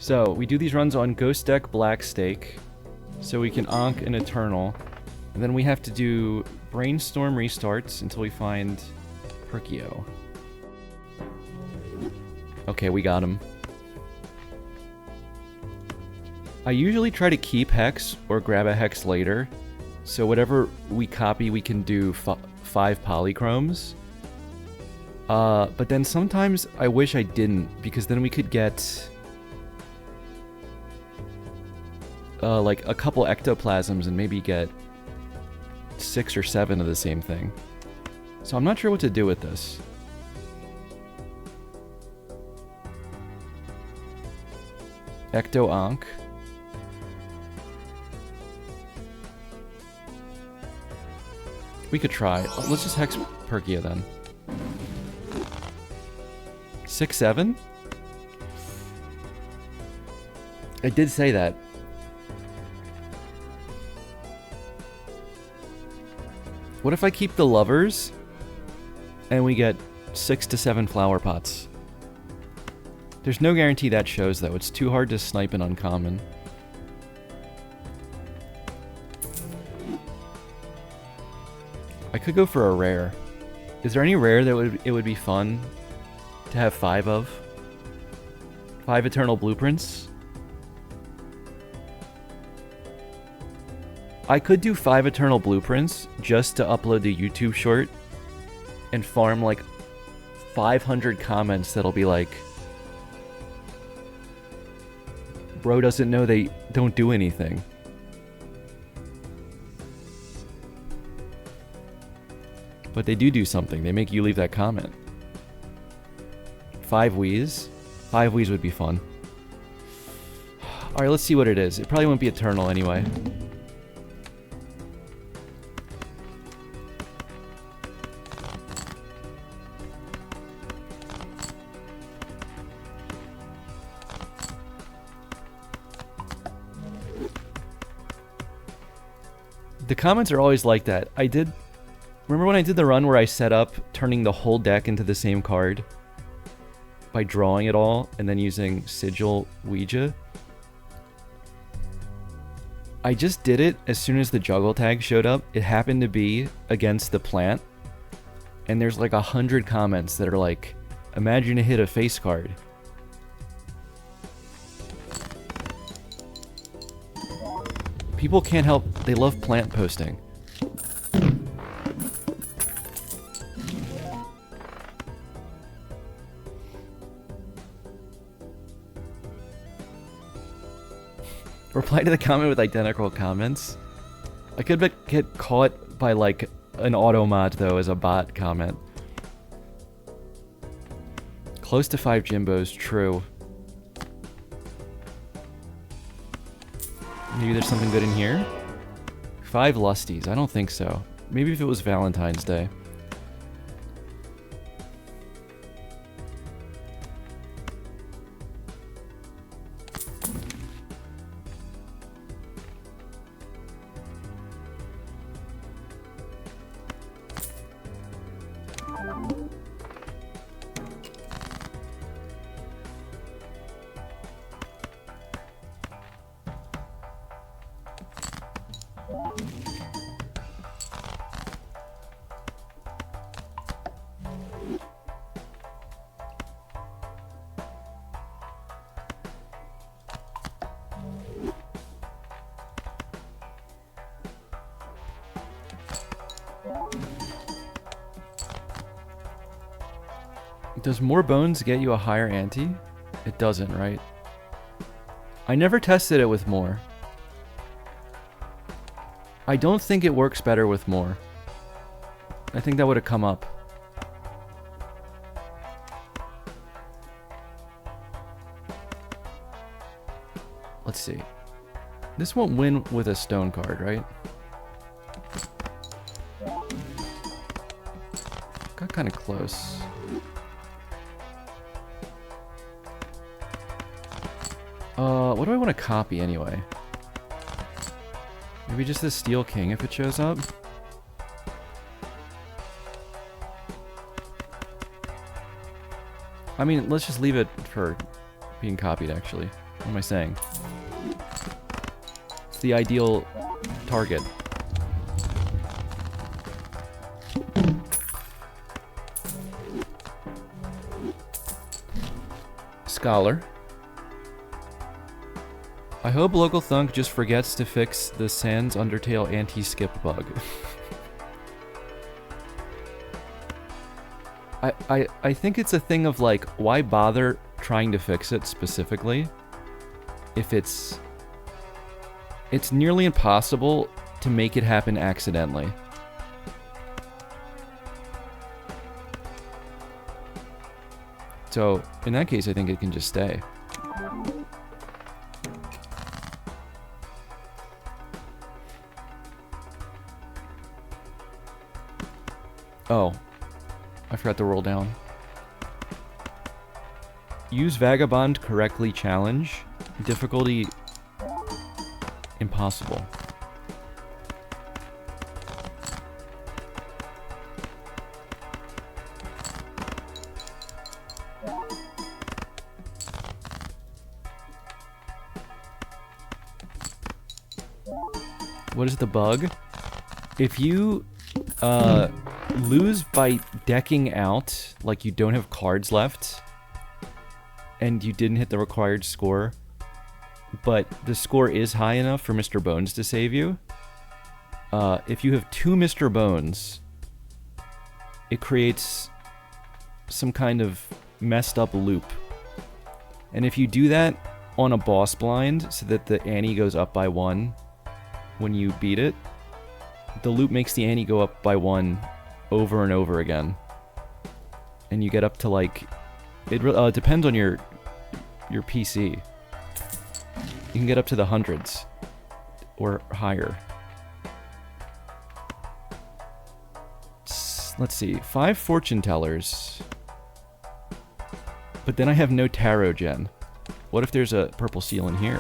So, we do these runs on Ghost Deck Black Stake, so we can Ankh an Eternal, and then we have to do Brainstorm restarts until we find Perkeo. Okay, we got him. I usually try to keep Hex or grab a Hex later, so whatever we copy we can do 5 polychromes. But then sometimes I wish I didn't, because then we could get like a couple ectoplasms and maybe get 6 or 7 of the same thing. So I'm not sure what to do with this. Ecto Ankh. We could try. Let's just Hex Perkeo then. 6-7? I did say that. What if I keep the lovers and we get 6 to 7 flower pots? There's no guarantee that shows though. It's too hard to snipe an uncommon. I could go for a rare. Is there any rare that it would be fun to have 5 of? 5 Eternal Blueprints? I could do 5 Eternal Blueprints just to upload the YouTube short and farm like 500 comments that'll be like, bro doesn't know they don't do anything. But they do something. They make you leave that comment. 5 Wiis? 5 Wiis would be fun. Alright, let's see what it is. It probably won't be Eternal anyway. The comments are always like that. Remember when I did the run where I set up turning the whole deck into the same card? By drawing it all and then using Sigil Ouija? I just did it as soon as the juggle tag showed up. It happened to be against the plant. And there's like 100 comments that are like, imagine a hit a face card. People can't help, they love plant posting. Reply to the comment with identical comments. I could get caught by like an automod though as a bot comment. Close to 5 Jimbos, true. Maybe there's something good in here? 5 Lusties, I don't think so. Maybe if it was Valentine's Day. Does more bones get you a higher ante? It doesn't, right? I never tested it with more. I don't think it works better with more. I think that would have come up. Let's see. This won't win with a stone card, right? Got kind of close. What do I want to copy anyway? Maybe just the Steel King if it shows up? I mean, let's just leave it for being copied, actually. What am I saying? It's the ideal target. Scholar. I hope Local Thunk just forgets to fix the Sans Undertale anti-skip bug. I think it's a thing of like, why bother trying to fix it specifically if it's nearly impossible to make it happen accidentally. So, in that case, I think it can just stay. Oh. I forgot to roll down. Use Vagabond correctly challenge. Difficulty impossible. What is the bug? If you lose by decking out, like you don't have cards left, and you didn't hit the required score, but the score is high enough for Mr. Bones to save you, if you have 2 Mr. Bones, it creates some kind of messed up loop. And if you do that on a boss blind, so that the ante goes up by 1 when you beat it, the loop makes the ante go up by 1 over and over again. And you get up to like... It depends on your PC. You can get up to the hundreds. Or higher. Let's see. 5 fortune tellers. But then I have no tarot gen. What if there's a purple seal in here?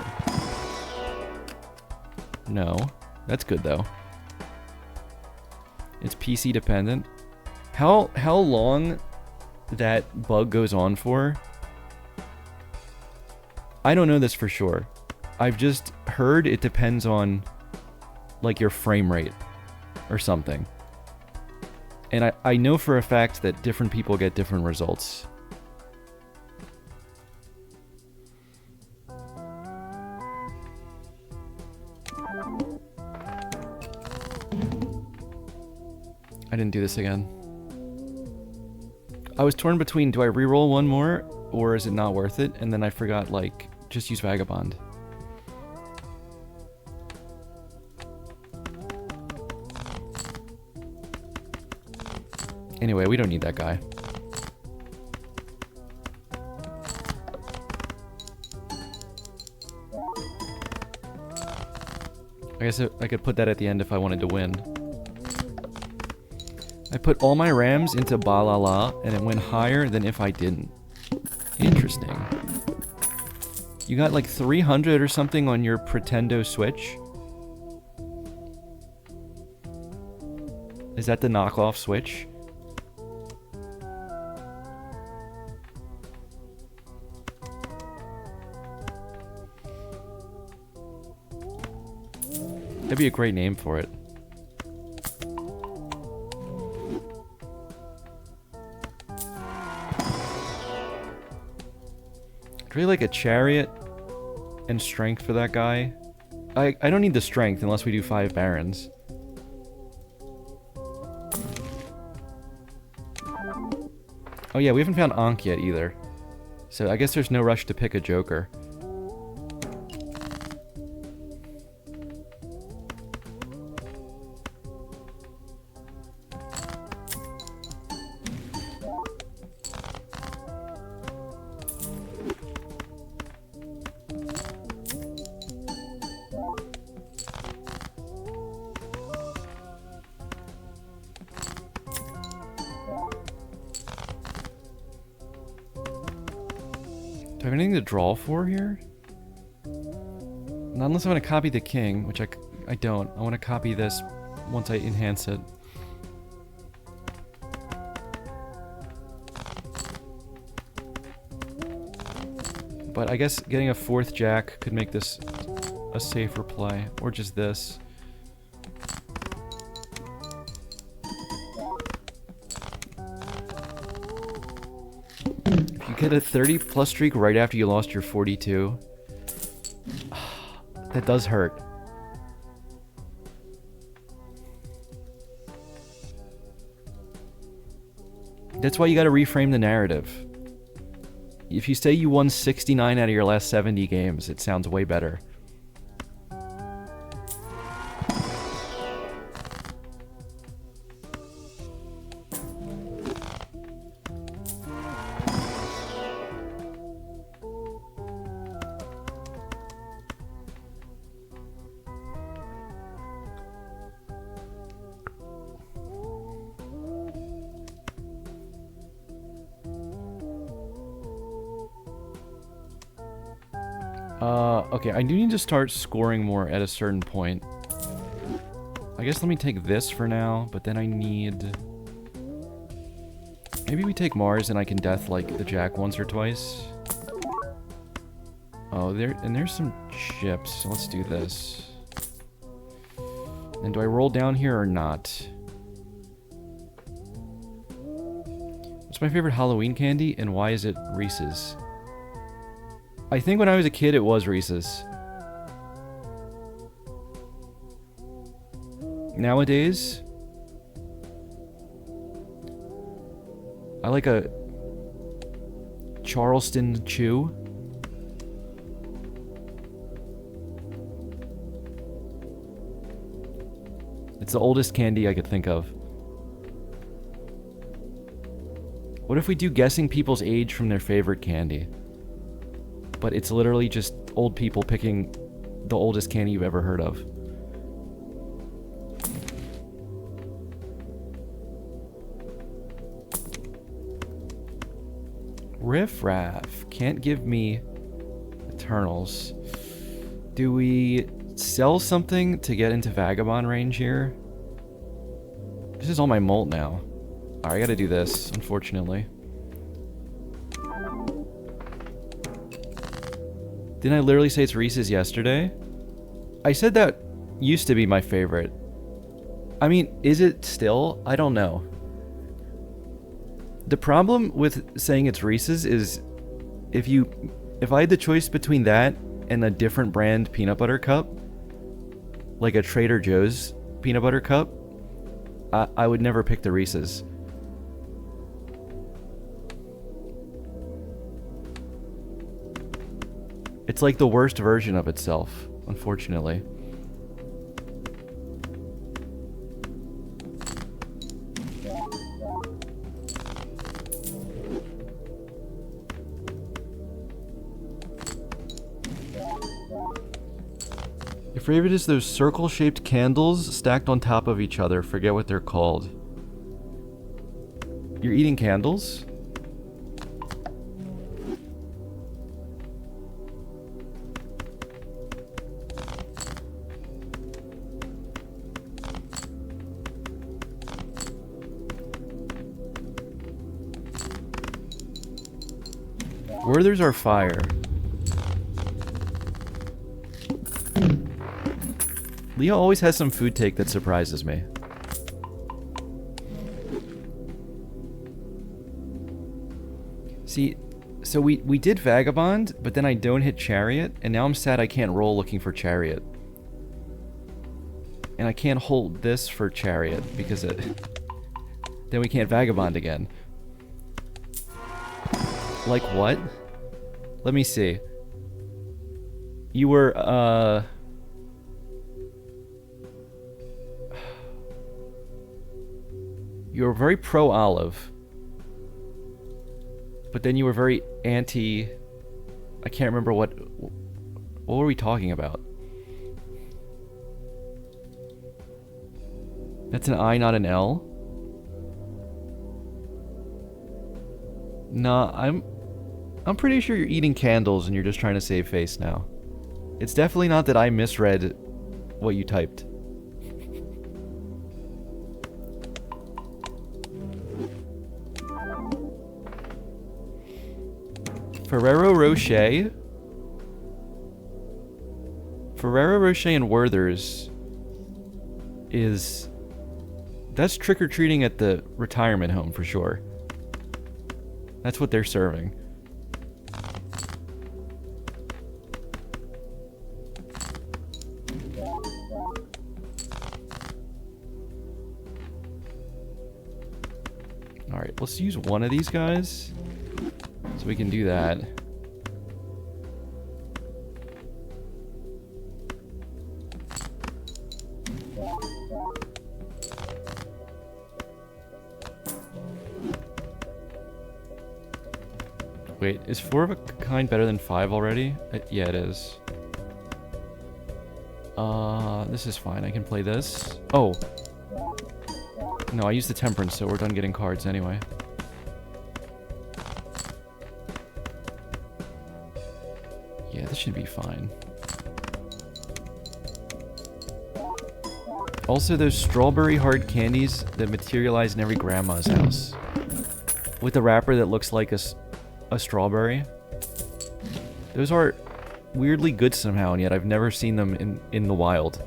No. That's good though. It's PC dependent. How long that bug goes on for? I don't know this for sure. I've just heard it depends on like your frame rate or something. And I know for a fact that different people get different results. I didn't do this again. I was torn between, do I reroll one more, or is it not worth it? And then I forgot, like, just use Vagabond. Anyway, we don't need that guy. I guess I could put that at the end if I wanted to win. I put all my Rams into Balala, and it went higher than if I didn't. Interesting. You got like 300 or something on your Pretendo Switch? Is that the knockoff Switch? That'd be a great name for it. I'd really like a chariot and strength for that guy. I don't need the strength unless we do 5 barons. Oh yeah, we haven't found Ankh yet either. So I guess there's no rush to pick a Joker. Do I have anything to draw for here? Not unless I want to copy the king, which I don't. I want to copy this once I enhance it. But I guess getting a 4th jack could make this a safer play. Or just this. If you get a 30+ streak right after you lost your 42, that does hurt. That's why you gotta reframe the narrative. If you say you won 69 out of your last 70 games, it sounds way better. Okay, I do need to start scoring more at a certain point. I guess let me take this for now, but then I need... Maybe we take Mars and I can death, like, the Jack once or twice. Oh, there's some chips, so let's do this. And do I roll down here or not? What's my favorite Halloween candy, and why is it Reese's? I think when I was a kid, it was Reese's. Nowadays, I like a Charleston Chew. It's the oldest candy I could think of. What if we do guessing people's age from their favorite candy? But it's literally just old people picking the oldest candy you've ever heard of. Riff Raff can't give me Eternals. Do we sell something to get into Vagabond range here? This is all my molt now. Alright, I gotta do this, unfortunately. Didn't I literally say it's Reese's yesterday? I said that used to be my favorite. I mean, is it still? I don't know. The problem with saying it's Reese's is if I had the choice between that and a different brand peanut butter cup, like a Trader Joe's peanut butter cup, I would never pick the Reese's. It's like the worst version of itself, unfortunately. Your favorite is those circle-shaped candles stacked on top of each other. Forget what they're called. You're eating candles? Werther's are fire. Leo always has some food take that surprises me. See, so we did Vagabond, but then I don't hit Chariot, and now I'm sad I can't roll looking for Chariot. And I can't hold this for Chariot, because then we can't Vagabond again. Like what? Let me see. You were, you were very pro-Olive. But then you were very anti... I can't remember what were we talking about? That's an I, not an L? Nah, I'm pretty sure you're eating candles and you're just trying to save face now. It's definitely not that I misread what you typed. Ferrero Rocher? Ferrero Rocher and Werther's is... That's trick-or-treating at the retirement home for sure. That's what they're serving. Alright, let's use one of these guys. So we can do that. Wait, is 4 of a kind better than 5 already? Yeah, it is. This is fine. I can play this. Oh. No, I used the Temperance, so we're done getting cards anyway. Yeah, this should be fine. Also, those strawberry hard candies that materialize in every grandma's house. With the wrapper that looks like a strawberry. Those are weirdly good somehow, and yet I've never seen them in the wild.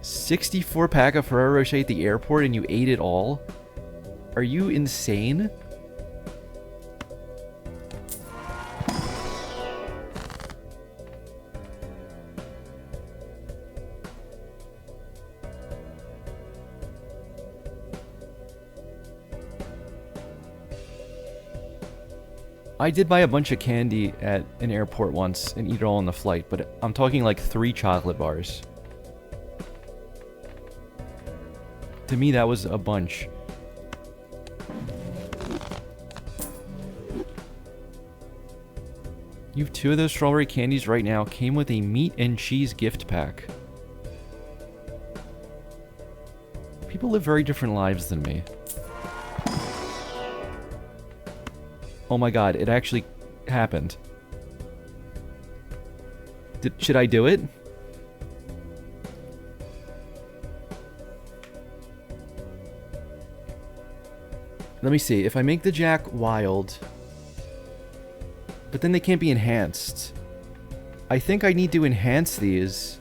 $64 pack of Ferrero Rocher at the airport and you ate it all? Are you insane? I did buy a bunch of candy at an airport once and eat it all on the flight, but I'm talking like 3 chocolate bars. To me, that was a bunch. You have 2 of those strawberry candies right now. Came with a meat and cheese gift pack. People live very different lives than me. Oh my god, it actually happened. Should I do it? Let me see. If I make the Jack wild... But then they can't be enhanced. I think I need to enhance these.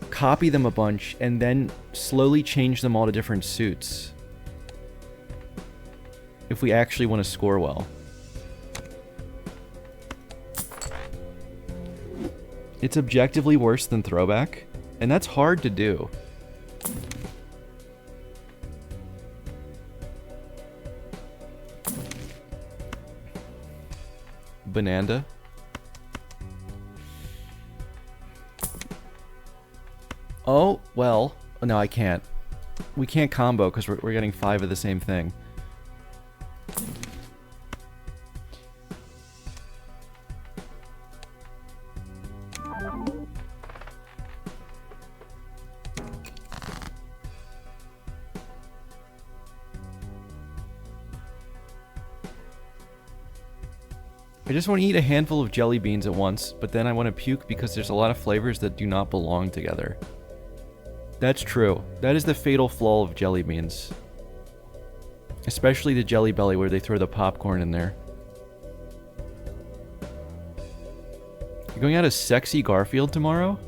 Copy them a bunch, and then slowly change them all to different suits. If we actually want to score well. It's objectively worse than Throwback, and that's hard to do. Bananda. Oh, well. No, I can't. We can't combo because we're getting 5 of the same thing. I just want to eat a handful of jelly beans at once, but then I want to puke because there's a lot of flavors that do not belong together. That's true. That is the fatal flaw of jelly beans. Especially the Jelly Belly where they throw the popcorn in there. You're going out as Sexy Garfield tomorrow?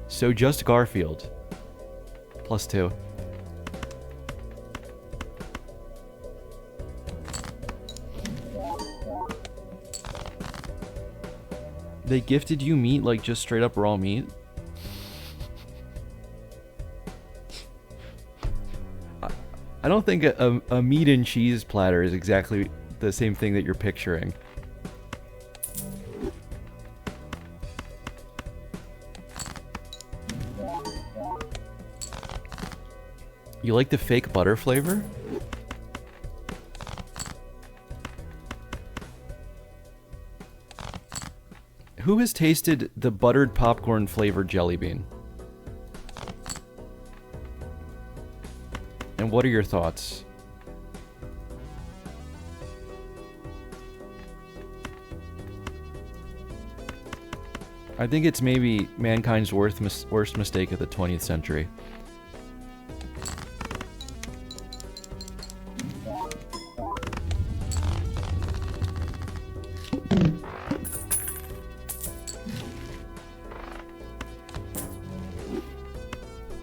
So just Garfield. +2. They gifted you meat, like just straight up raw meat? I don't think a meat and cheese platter is exactly the same thing that you're picturing. You like the fake butter flavor? Who has tasted the buttered popcorn flavored jelly bean? And what are your thoughts? I think it's maybe mankind's worst mistake of the 20th century.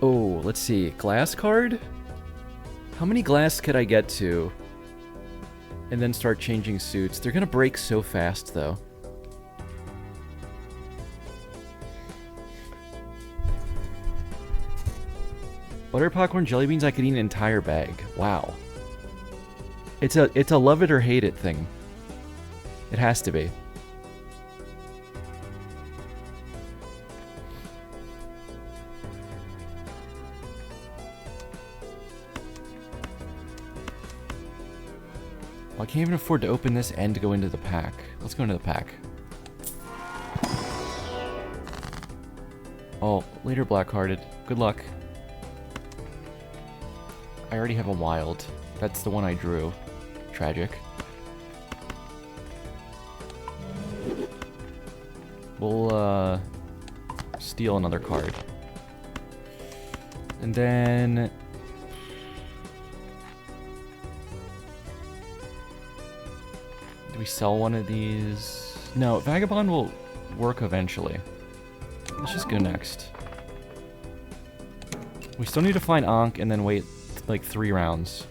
Oh, let's see. Glass card? How many glass could I get to? And then start changing suits. They're gonna break so fast, though. Butter popcorn jelly beans, I could eat an entire bag. Wow. It's a love it or hate it thing. It has to be. Well, I can't even afford to open this and to go into the pack. Let's go into the pack. Oh, later Blackhearted. Good luck. I already have a wild. That's the one I drew. Tragic. We'll, steal another card. And then... do we sell one of these? No, Vagabond will work eventually. Let's just go next. We still need to find Ankh and then wait like 3 rounds.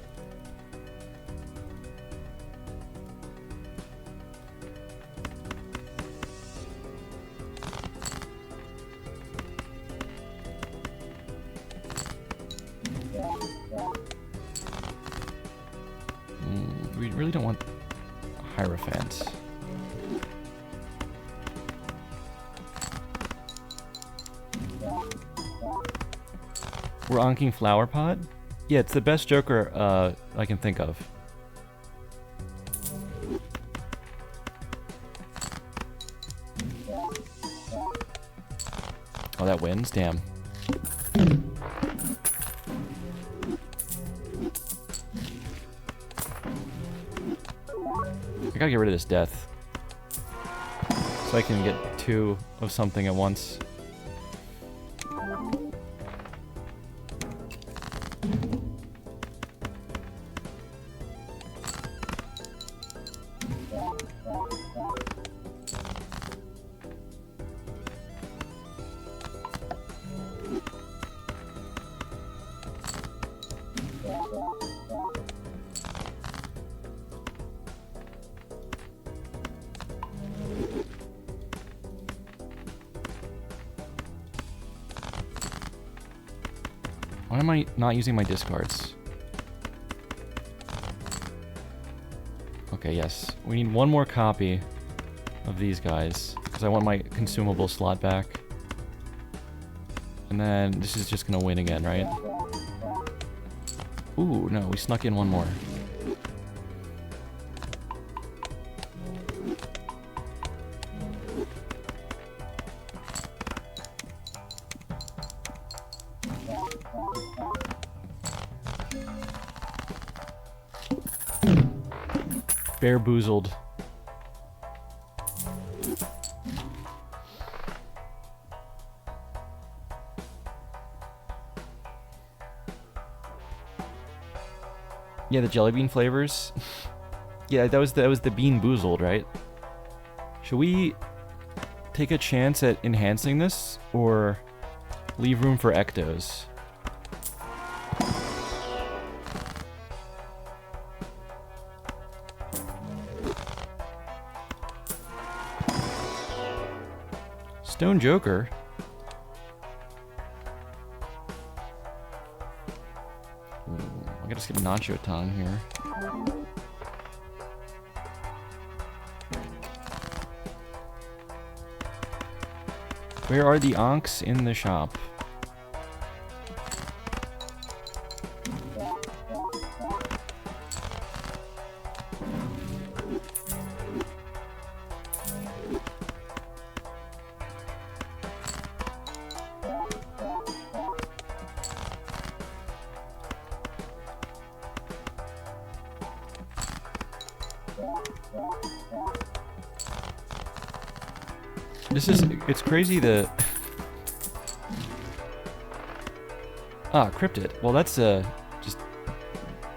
We really don't want Hierophant. We're Anking Flower Pot? Yeah, it's the best Joker I can think of. Oh, that wins? Damn. I gotta get rid of this death. So I can get 2 of something at once. Why am I not using my discards? Okay, yes. We need 1 more copy of these guys, because I want my consumable slot back. And then this is just gonna win again, right? Ooh, no, we snuck in 1 more. Bearboozled. Yeah, the jelly bean flavors. Yeah, that was the Bean Boozled, right? Should we take a chance at enhancing this or leave room for ectos? Stone Joker. Ooh, I gotta skip Nacho Tongue here. Where are the Ankhs in the shop? It's crazy the... Ah, Cryptid. Well, that's, just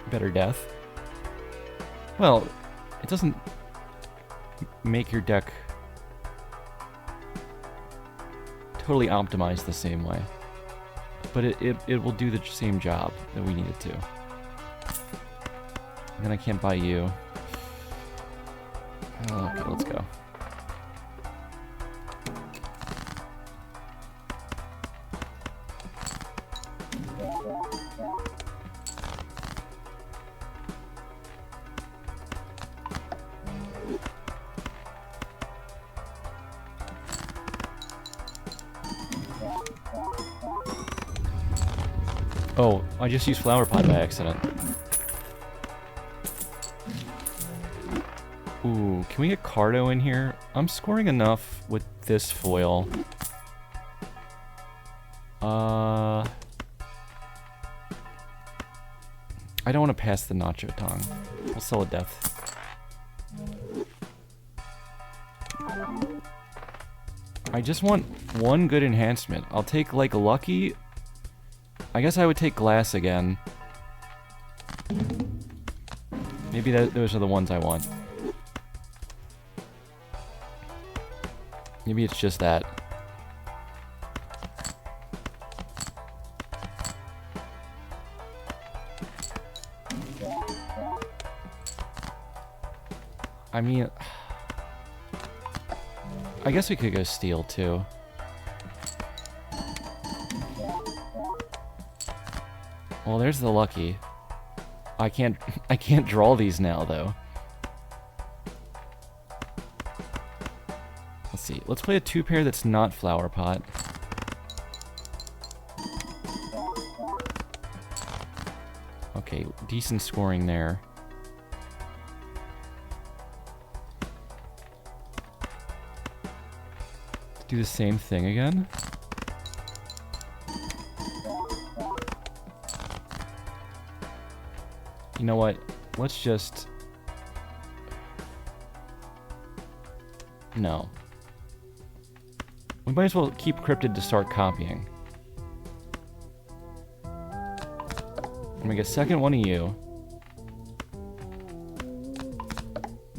better death. Well, it doesn't... make your deck totally optimized the same way. But it will do the same job that we need it to. And then I can't buy you. Okay, let's go. Oh, I just used Flower Pot by accident. Ooh, can we get Cardo in here? I'm scoring enough with this foil. I don't want to pass the Nacho Tong. We'll sell a Death. I just want one good enhancement. I'll take, like, Lucky. I guess I would take Glass again. Maybe those are the ones I want. Maybe it's just that. I mean, I guess we could go Steel too. Well, there's the Lucky. I can't draw these now though. Let's see. Let's play a 2-pair that's not Flower Pot. Okay, decent scoring there. Let's do the same thing again. You know what? Let's just... No. We might as well keep Cryptid to start copying. I'm gonna get second one of you.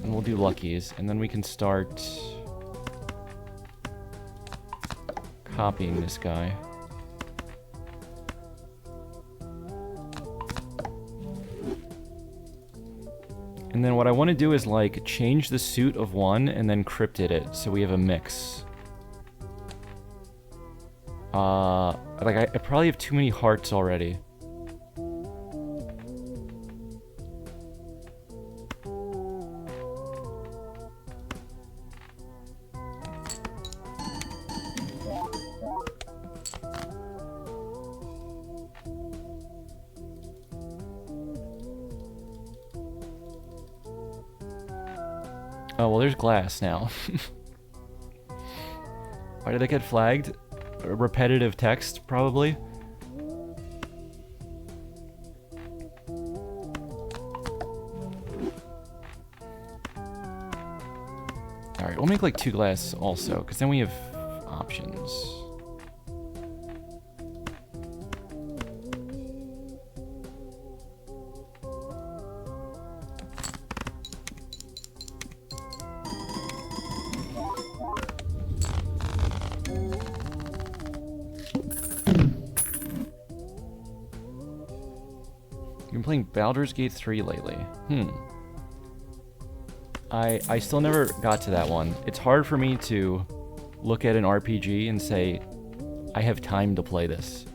And we'll do Luckies, and then we can start copying this guy. And then what I want to do is, like, change the suit of one and then Cryptid it, so we have a mix. Like, I probably have too many hearts already. Oh, well, there's Glass now. Why did I get flagged? Repetitive text, probably. Alright, we'll make like 2 Glass also, because then we have options. Playing Baldur's Gate 3 lately. I still never got to that one. It's hard for me to look at an RPG and say, I have time to play this.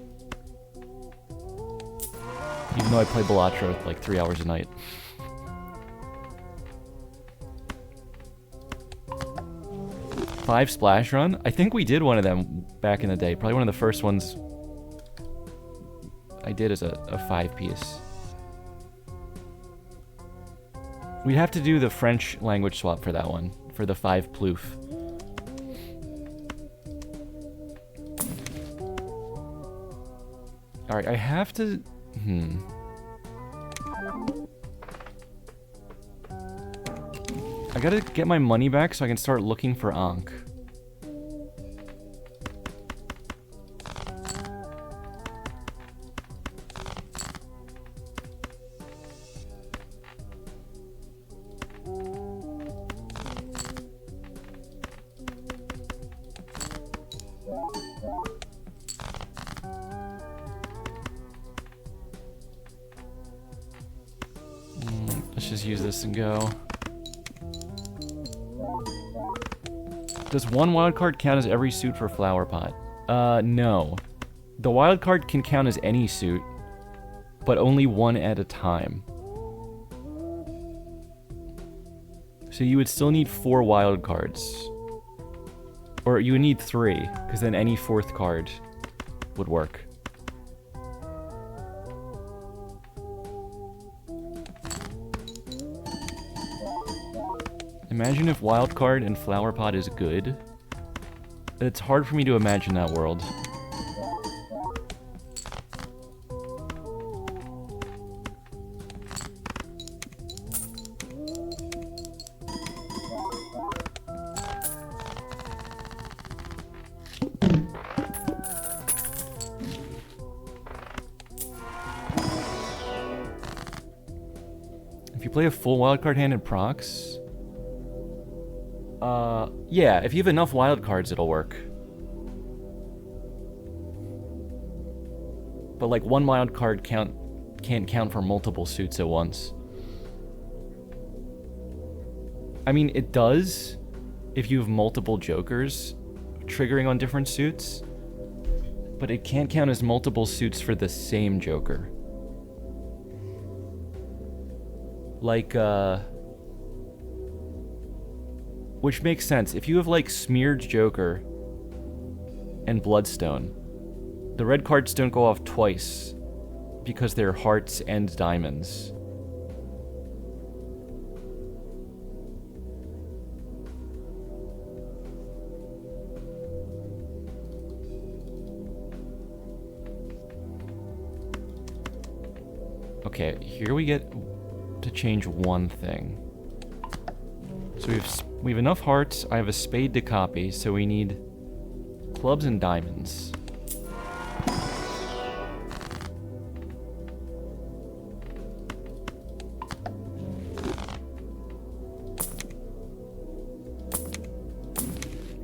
Even though I play Balatro like 3 hours a night. Five Splash Run? I think we did one of them back in the day. Probably one of the first ones I did as a 5-piece. We'd have to do the French language swap for that one, for the 5 Plouf. Alright, I have to... I gotta get my money back so I can start looking for Ankh. just use this and go. Does one wildcard count as every suit for Flower Pot? No. The wildcard can count as any suit, but only one at a time. So you would still need 4 wildcards. Or you would need 3, because then any 4th card would work. Imagine if Wildcard and Flower Pot is good. It's hard for me to imagine that world. If you play a full wildcard hand in procs... yeah, if you have enough wildcards, it'll work. But like, one wildcard can't count for multiple suits at once. I mean, it does if you have multiple jokers triggering on different suits, but it can't count as multiple suits for the same joker. Like, which makes sense. If you have, like, Smeared Joker and Bloodstone, the red cards don't go off twice because they're hearts and diamonds. Okay, here we get to change one thing. So we have enough hearts. I have a spade to copy, so we need clubs and diamonds.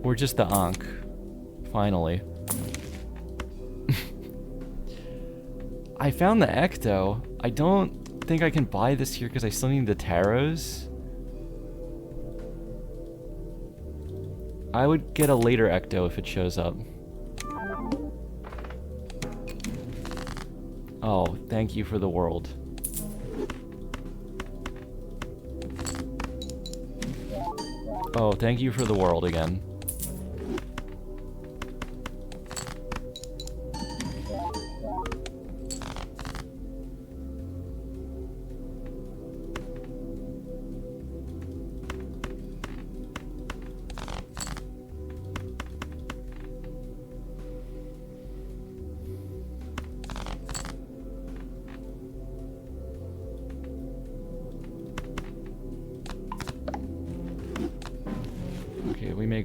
Or just the Ankh, finally. I found the Ecto. I don't think I can buy this here because I still need the tarots. I would get a later Ecto if it shows up. Oh, thank you for the world. Oh, thank you for the world again.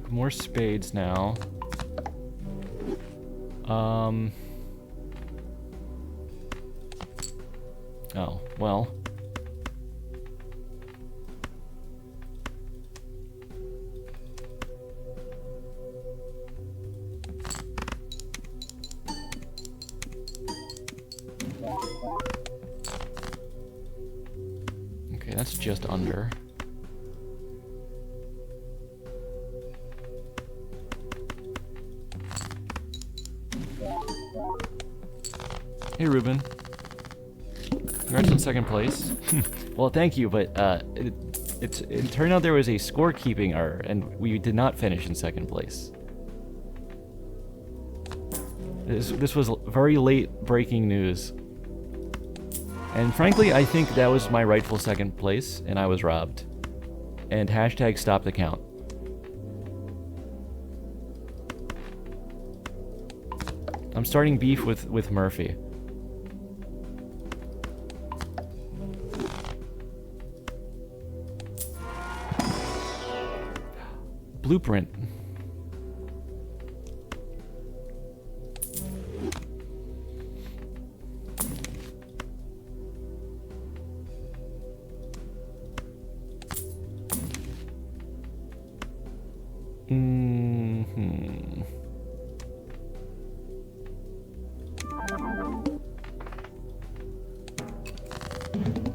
More spades now. Oh, well. Okay, that's just under. Hey, Ruben. Congrats on second place. Well, thank you, but it turned out there was a scorekeeping error, and we did not finish in second place. This was very late breaking news. And frankly, I think that was my rightful second place, and I was robbed. And hashtag stop the count. I'm starting beef with Murphy. Blueprint.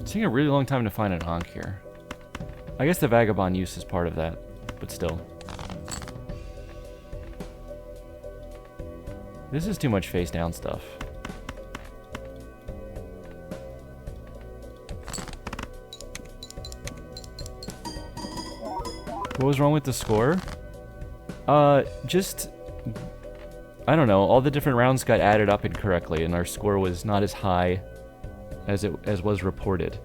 It's taking a really long time to find an Ankh here. I guess the Vagabond use is part of that, but still. This is too much face down stuff. What was wrong with the score? Just... I don't know, all the different rounds got added up incorrectly, and our score was not as high as was reported.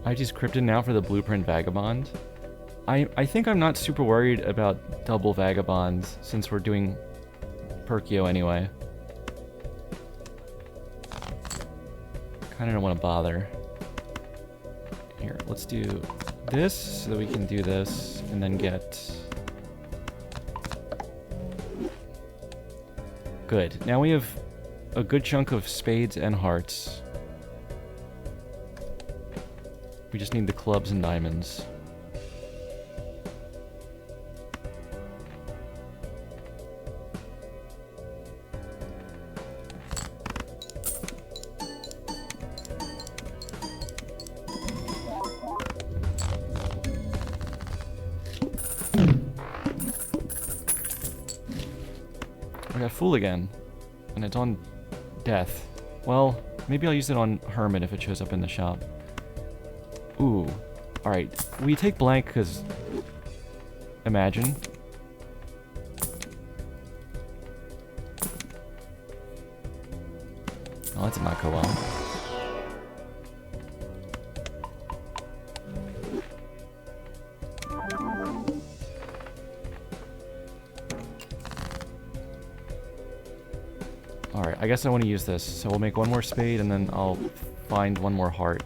I just crypted now for the Blueprint Vagabond. I think I'm not super worried about double Vagabonds, since we're doing Perkio anyway. Kinda don't want to bother. Here, let's do this, so that we can do this, and then get... Good. Now we have a good chunk of spades and hearts. We just need the clubs and diamonds. I got Fool again, and it's on Death. Well, maybe I'll use it on Hermit if it shows up in the shop. Ooh. Alright, we take blank because... Imagine. Oh, that did not go well. Alright, I guess I want to use this, so we'll make one more spade and then I'll find one more heart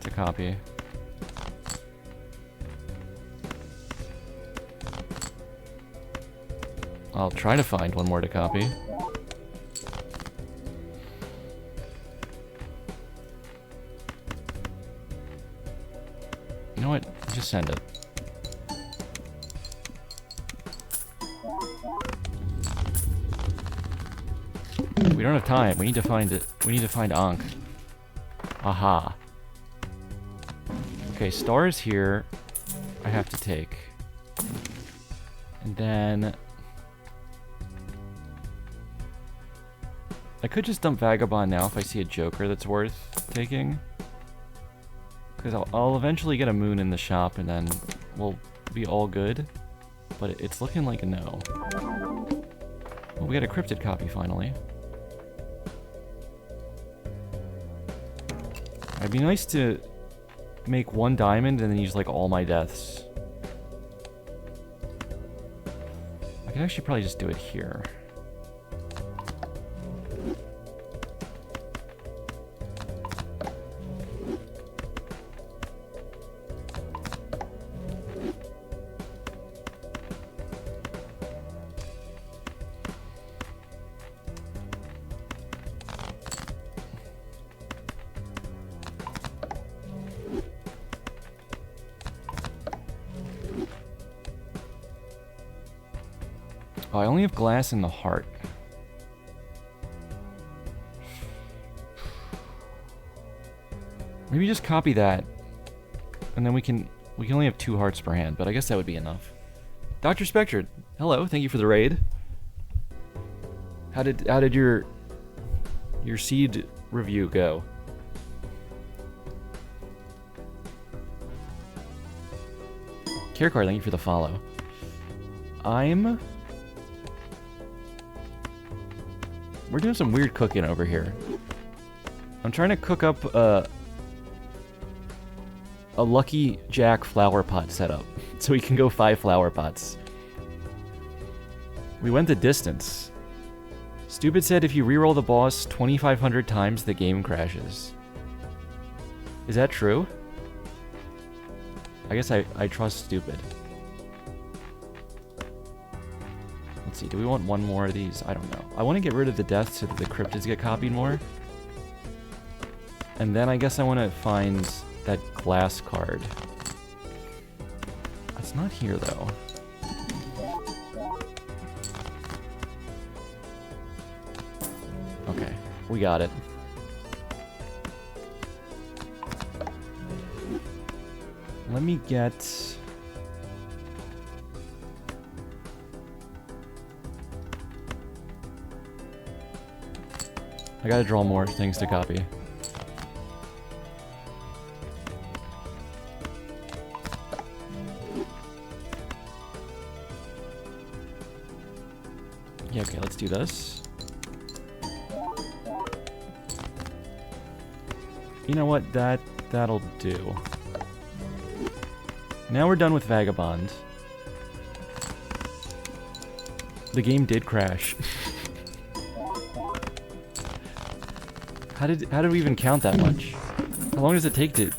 to copy. I'll try to find one more to copy. You know what? Just send it. We don't have time. We need to find it. We need to find Ankh. Aha. Okay, star is here. I have to take. And then... I could just dump Vagabond now if I see a Joker that's worth taking. Because I'll eventually get a moon in the shop and then we'll be all good. But it's looking like a no. Well, we got a cryptid copy finally. It'd be nice to make one diamond and then use like all my deaths. I could actually probably just do it here. Oh, I only have glass in the heart. Maybe just copy that, and then we can only have 2 hearts per hand, but I guess that would be enough. Dr. Spectre, hello, thank you for the raid. How did your seed review go? Kirakar, thank you for the follow. We're doing some weird cooking over here. I'm trying to cook up a Lucky Jack flower pot setup, so we can go 5 flower pots. We went the distance. Stupid said if you reroll the boss 2,500 times, the game crashes. Is that true? I guess I trust Stupid. Let's see, do we want one more of these? I don't know. I want to get rid of the death so that the cryptids get copied more. And then I guess I want to find that glass card. It's not here, though. We got it. Let me get... I gotta draw more things to copy. Yeah, okay, let's do this. You know what? That'll do. Now we're done with Vagabond. The game did crash. How did we even count that much? How long does it take to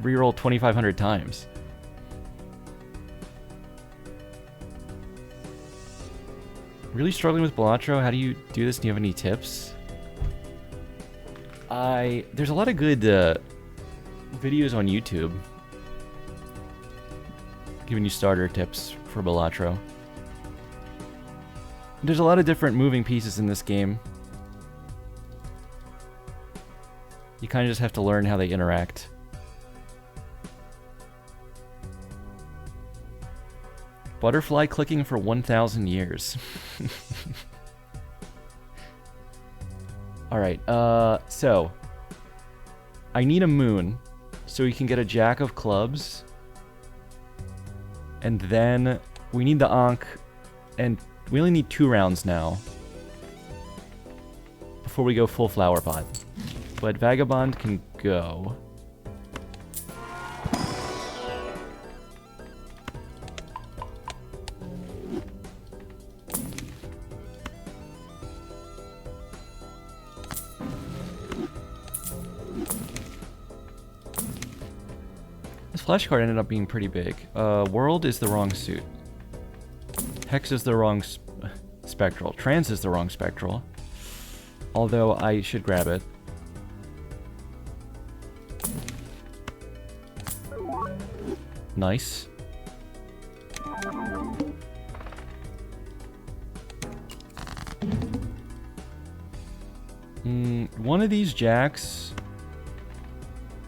reroll 2,500 times? Really struggling with Balatro? How do you do this? Do you have any tips? There's a lot of good videos on YouTube giving you starter tips for Balatro. There's a lot of different moving pieces in this game. You kind of just have to learn how they interact. Butterfly clicking for 1,000 years. Alright, so... I need a moon, so we can get a jack of clubs. And then we need the Ankh, and we only need 2 rounds now before we go full flower pot. But Vagabond can go. This flashcard ended up being pretty big. World is the wrong suit. Hex is the wrong spectral. Trans is the wrong spectral. Although I should grab it. Nice. One of these jacks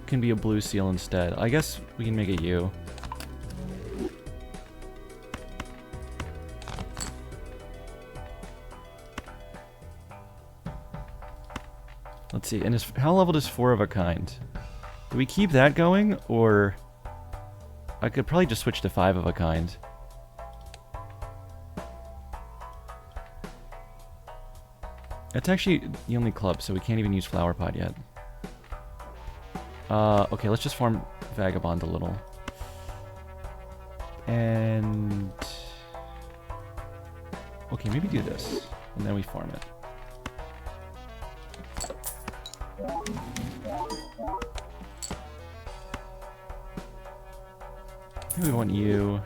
can be a blue seal instead. I guess we can make it you. Let's see, and how leveled is 4 of a kind? Do we keep that going, or... I could probably just switch to 5 of a kind. That's actually the only club, so we can't even use Flower Pot yet. Okay, let's just farm Vagabond a little. And... okay, maybe do this, and then we farm it. We want you.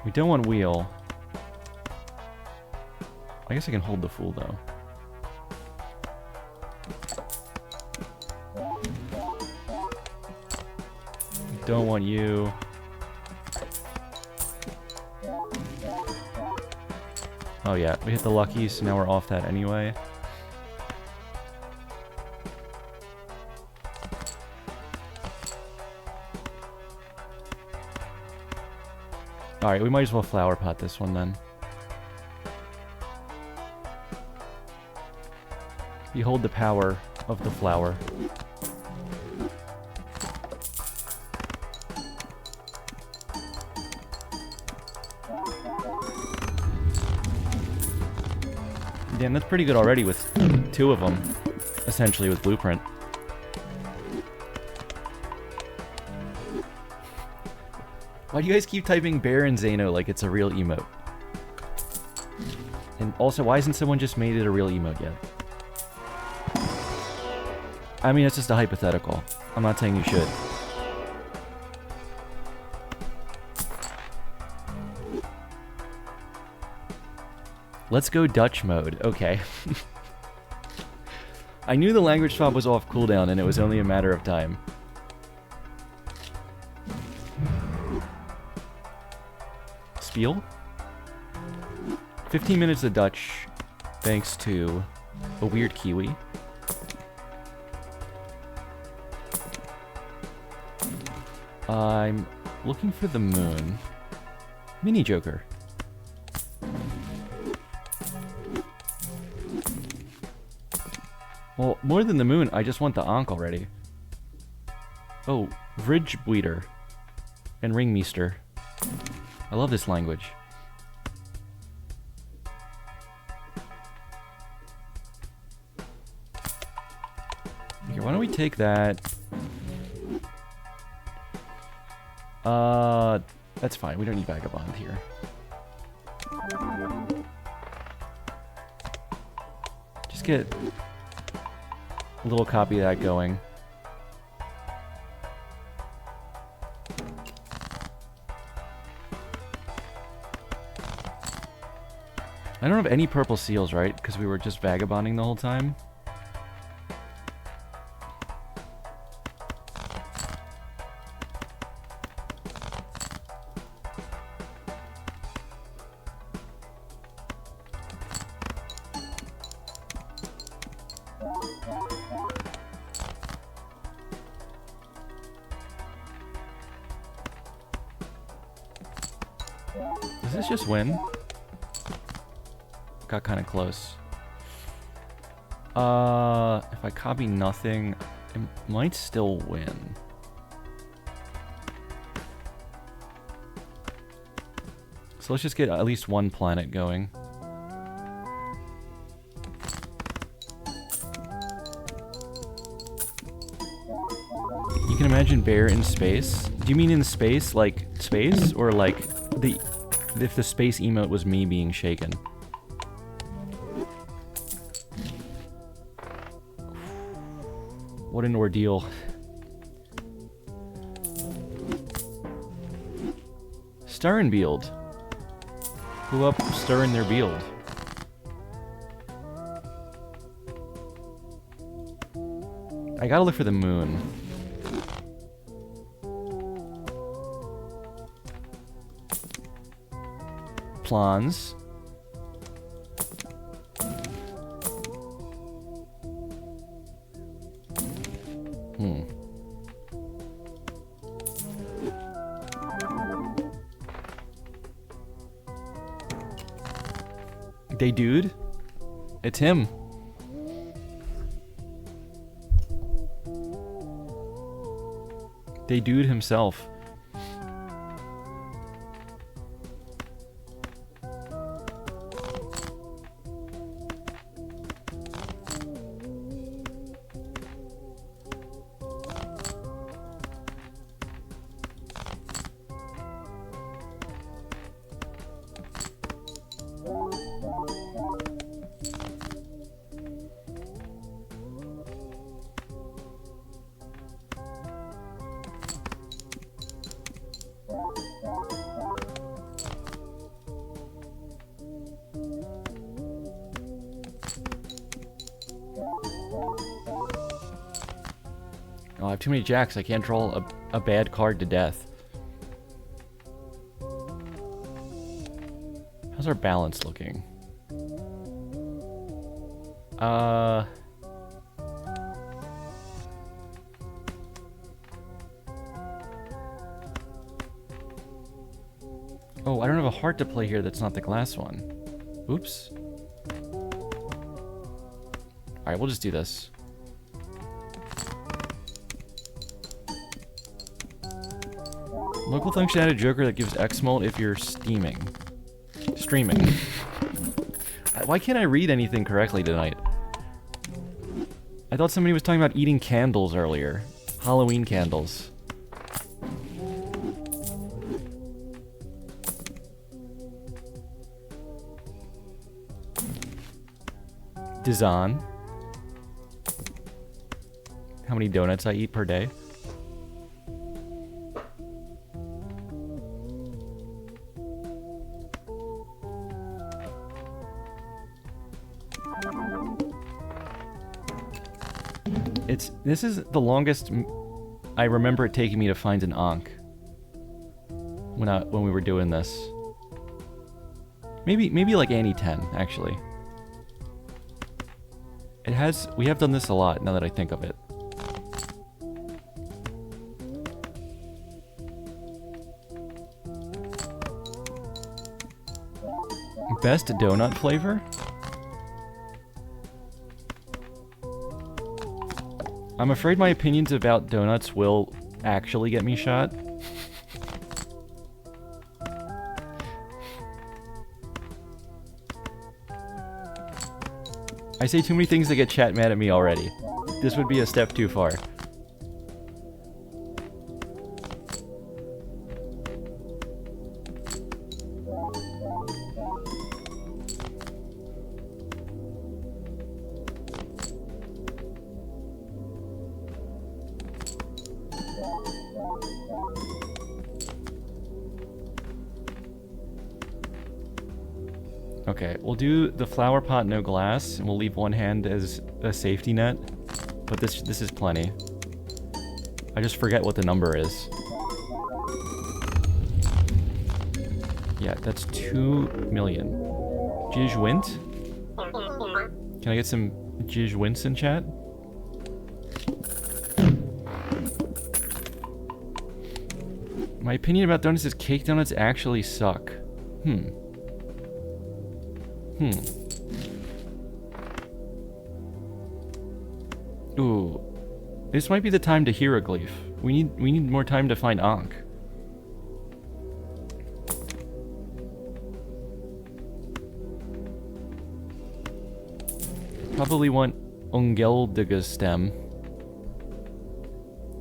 We don't want wheel. I guess I can hold the fool though. We don't want you. Oh yeah, we hit the lucky, so now we're off that anyway. Alright, we might as well flower pot this one then. Behold the power of the flower. Damn, that's pretty good already with 2 of them, essentially, with Blueprint. Why do you guys keep typing Bear and Zano like it's a real emote? And also, why hasn't someone just made it a real emote yet? I mean, it's just a hypothetical. I'm not saying you should. Let's go Dutch mode. Okay. I knew the language swap was off cooldown and it was only a matter of time. Spiel? 15 minutes of Dutch, thanks to A weird kiwi. I'm looking for the moon. Mini Joker. Well, more than the moon, I just want the Ankh already. Oh, Vridgebweeder and Ringmeester. I love this language. Here, why don't we take that? That's fine. We don't need Vagabond here. Just get a little copy of that going. I don't have any purple seals, right? Because we were just vagabonding the whole time. Does this just win? Got kind of close. If I copy nothing, it might still win. So let's just get at least one planet going. You can imagine bear in space. Do you mean in space, like space, or like if the space emote was me being shaken? What an ordeal. Sturrenbield. Who up stirring their bield? I gotta look for the moon. Plans. They dude? It's him. They dude himself. Oh, I have too many jacks. I can't draw a bad card to death. How's our balance looking? Oh, I don't have a heart to play here that's not the glass one. Oops. Alright, we'll just do this. Local function added Joker that gives X mult if you're streaming. Why can't I read anything correctly tonight? I thought somebody was talking about eating candles earlier. Halloween candles. Dizan. How many donuts I eat per day? This is the longest I remember it taking me to find an Ankh when we were doing this. Maybe like Annie 10 actually. we have done this a lot now that I think of it. Best donut flavor? I'm afraid my opinions about donuts will actually get me shot. I say too many things that get chat mad at me already. This would be a step too far. Okay, we'll do the flower pot, no glass, and we'll leave one hand as a safety net. But this is plenty. I just forget what the number is. Yeah, that's 2 million. Jijwint? Can I get some Jijwints in chat? My opinion about donuts is cake donuts actually suck. Ooh. This might be the time to hieroglyph. We need more time to find Ankh. Probably want Ungeldiga stem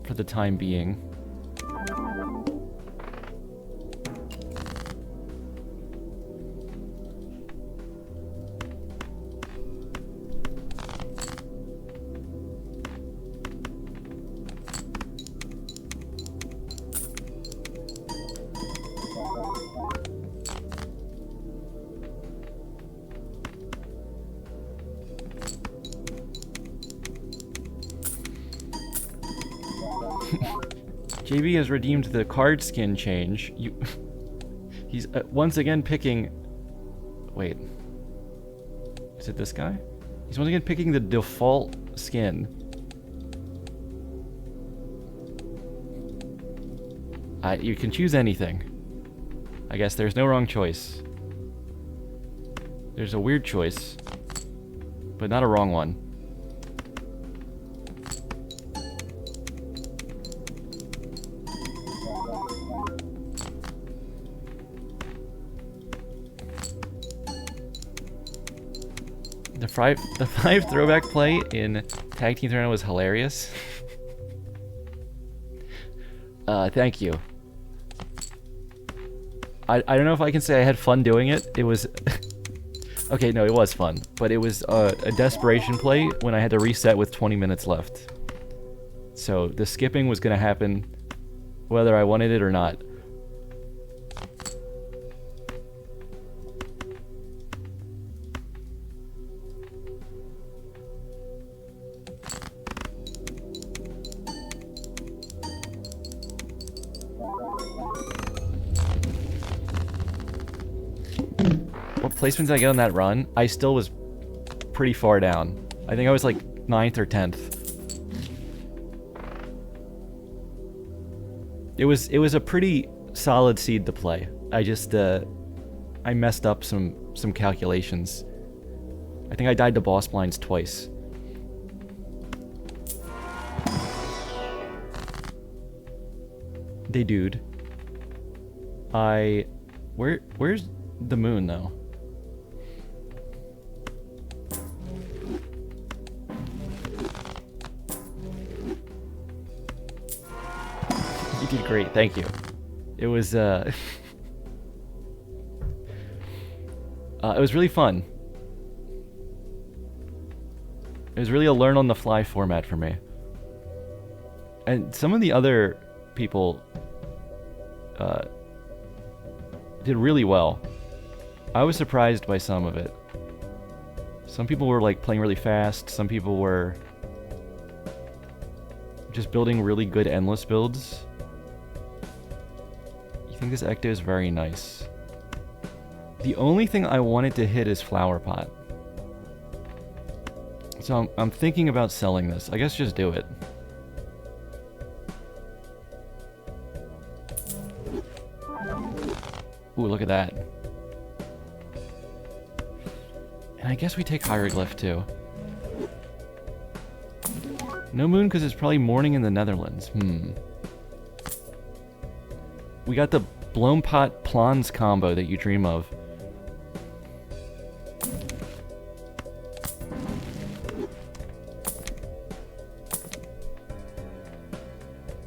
for the time being. JB has redeemed the card skin change. He's once again picking... Wait. Is it this guy? He's once again picking the default skin. You can choose anything. I guess there's no wrong choice. There's a weird choice, but not a wrong one. The five throwback play in Tag Team Tournament was hilarious. Thank you. I don't know if I can say I had fun doing it. It was... Okay, no, it was fun. But it was a desperation play when I had to reset with 20 minutes left. So the skipping was going to happen whether I wanted it or not. Placements did I get on that run? I still was pretty far down. I think I was like 9th or 10th. It was a pretty solid seed to play. I just I messed up some calculations. I think I died to boss blinds twice. They dude. Where's the moon though? You did great, thank you. It was it was really fun. It was really a learn on the fly format for me. And some of the other people did really well. I was surprised by some of it. Some people were like playing really fast, some people were just building really good endless builds. I think this Ecto is very nice. The only thing I wanted to hit is Flower Pot. So So I'm thinking about selling this. I guess just do it. Ooh, look at that. And I guess we take Hieroglyph too. No moon because it's probably morning in the Netherlands. We got the Bloempot Plans combo that you dream of.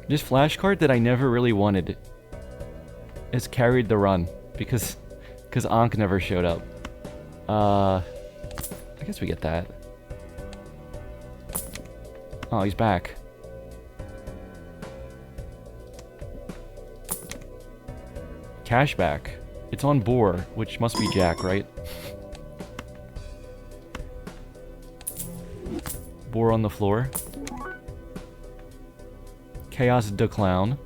This flashcard that I never really wanted has carried the run because Ankh never showed up. I guess we get that. Oh, he's back. Cashback. It's on Boar, which must be Jack, right? Boar on the floor. Chaos the Clown.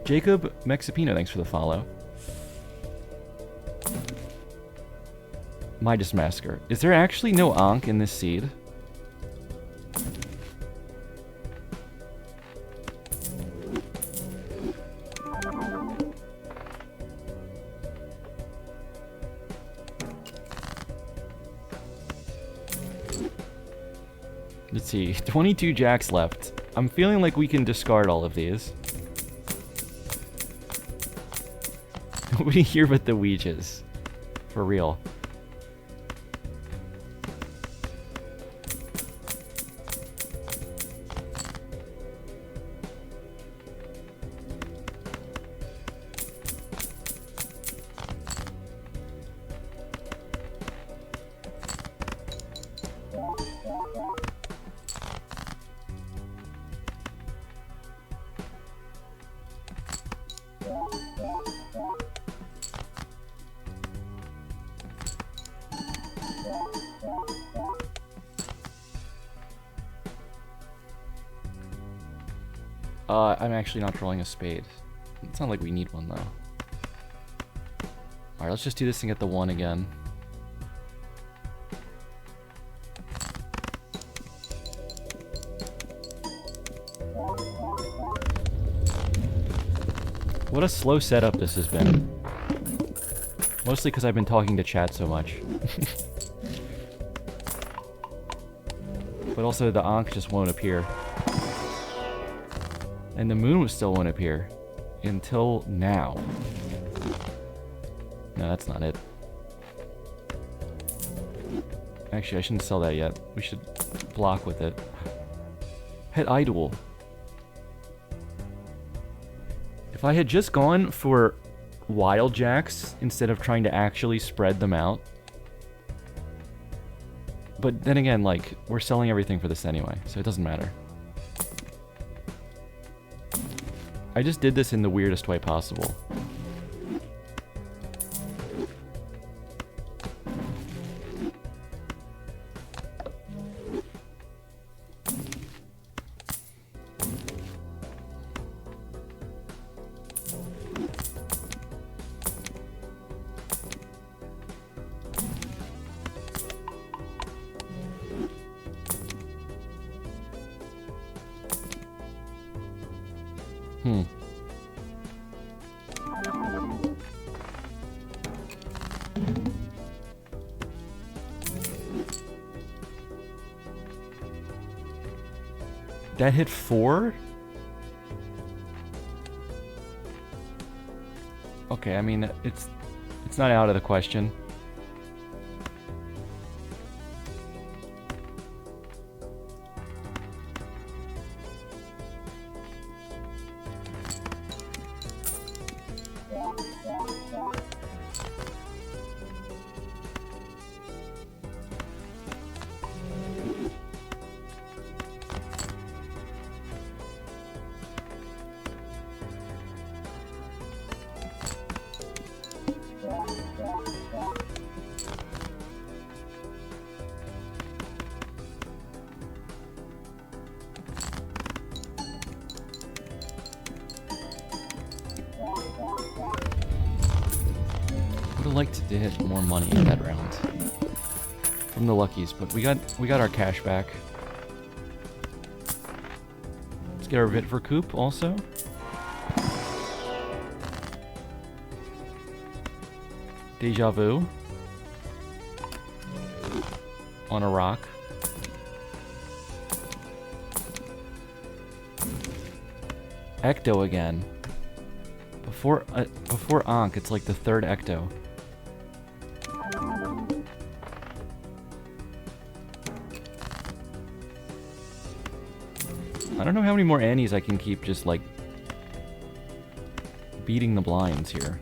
Jacob Mexipino, thanks for the follow. Midas Masker. Is there actually no Ankh in this seed? Let's see, 22 jacks left. I'm feeling like we can discard all of these. Nobody here but the Ouijas. For real. I'm actually not drawing a spade. It's not like we need one, though. Alright, let's just do this and get the 1 again. What a slow setup this has been. Mostly because I've been talking to chat so much. But also the Ankh just won't appear. And the moon still won't appear. Until now. No, that's not it. Actually, I shouldn't sell that yet. We should block with it. Het Idol. If I had just gone for wild jacks instead of trying to actually spread them out. But then again, like, we're selling everything for this anyway, so it doesn't matter. I just did this in the weirdest way possible. That hit 4? Okay, I mean, it's not out of the question. Would have liked to hit more money in that round. from the Luckies, but we got our cash back. Let's get our Vitver Coop also. Deja Vu. On a rock. Ecto again. Before Ankh, it's like the third Ecto. I don't know how many more Annies I can keep just like beating the blinds here.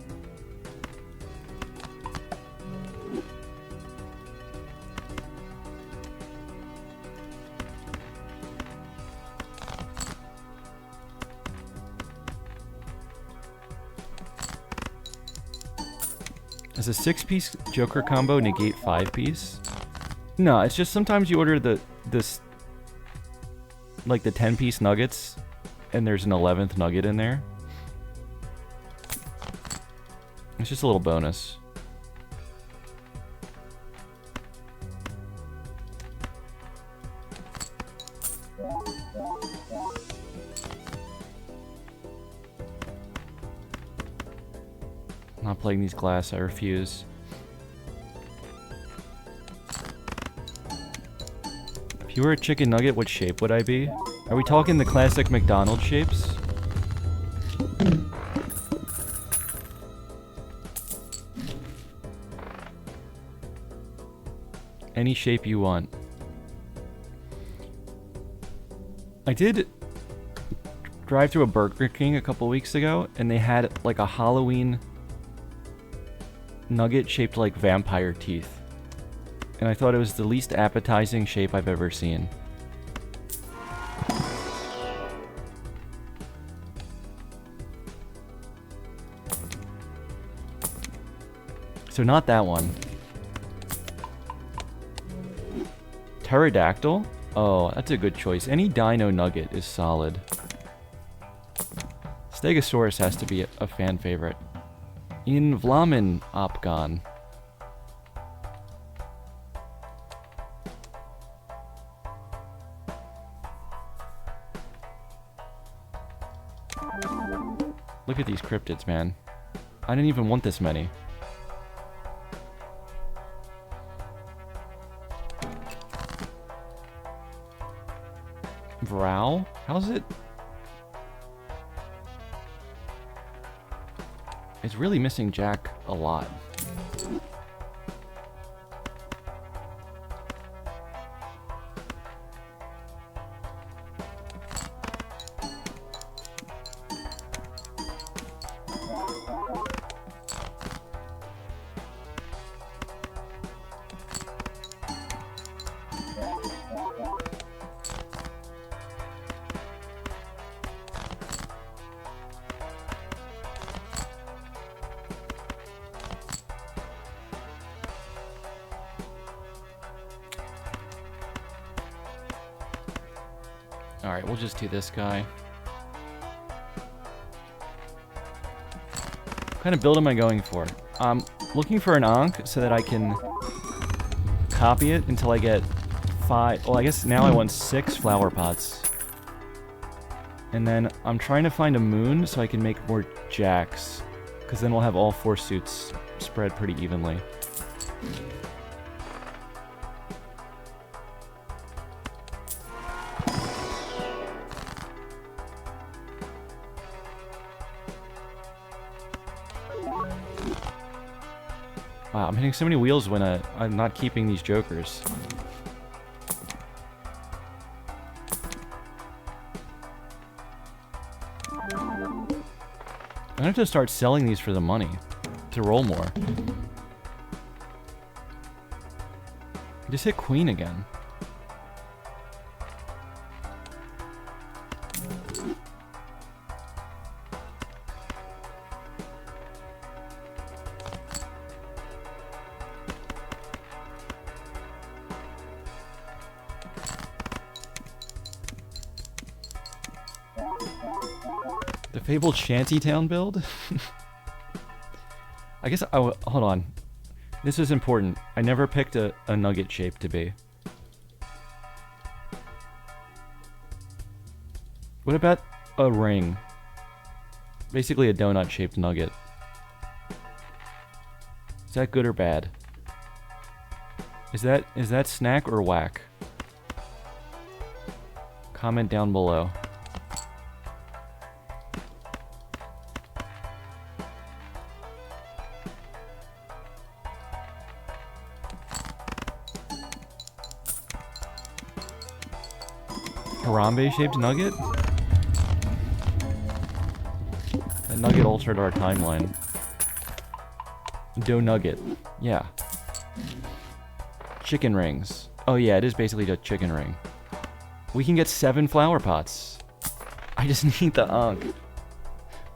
Does a 6-piece Joker combo negate 5-piece? No, it's just sometimes you order this like the 10-piece nuggets and there's an 11th nugget in there. It's just a little bonus. Not playing these glass, I refuse. If you were a chicken nugget, what shape would I be? Are we talking the classic McDonald's shapes? Any shape you want. I did drive through a Burger King a couple weeks ago, and they had like a Halloween nugget shaped like vampire teeth. And I thought it was the least appetizing shape I've ever seen. So not that one. Pterodactyl? Oh, that's a good choice. Any dino nugget is solid. Stegosaurus has to be a fan favorite. In Vlamen Opgon. Look at these cryptids, man. I didn't even want this many. Vrow? How's it? It's really missing Jack a lot. Alright, we'll just do this guy. What kind of build am I going for? I'm looking for an Ankh so that I can copy it until I get 5... Well, I guess now I want 6 flower pots. And then I'm trying to find a moon so I can make more jacks. Because then we'll have all 4 suits spread pretty evenly. Wow, I'm hitting so many wheels when I'm not keeping these jokers. I'm gonna have to start selling these for the money to roll more. I just hit Queen again. The fabled Shantytown build? I guess hold on. This is important. I never picked a nugget shape to be. What about a ring? Basically a donut-shaped nugget. Is that good or bad? Is that snack or whack? Comment down below. Harambe-shaped nugget? That nugget altered our timeline. Dough nugget. Yeah. Chicken rings. Oh yeah, it is basically a chicken ring. We can get 7 flower pots. I just need the unk.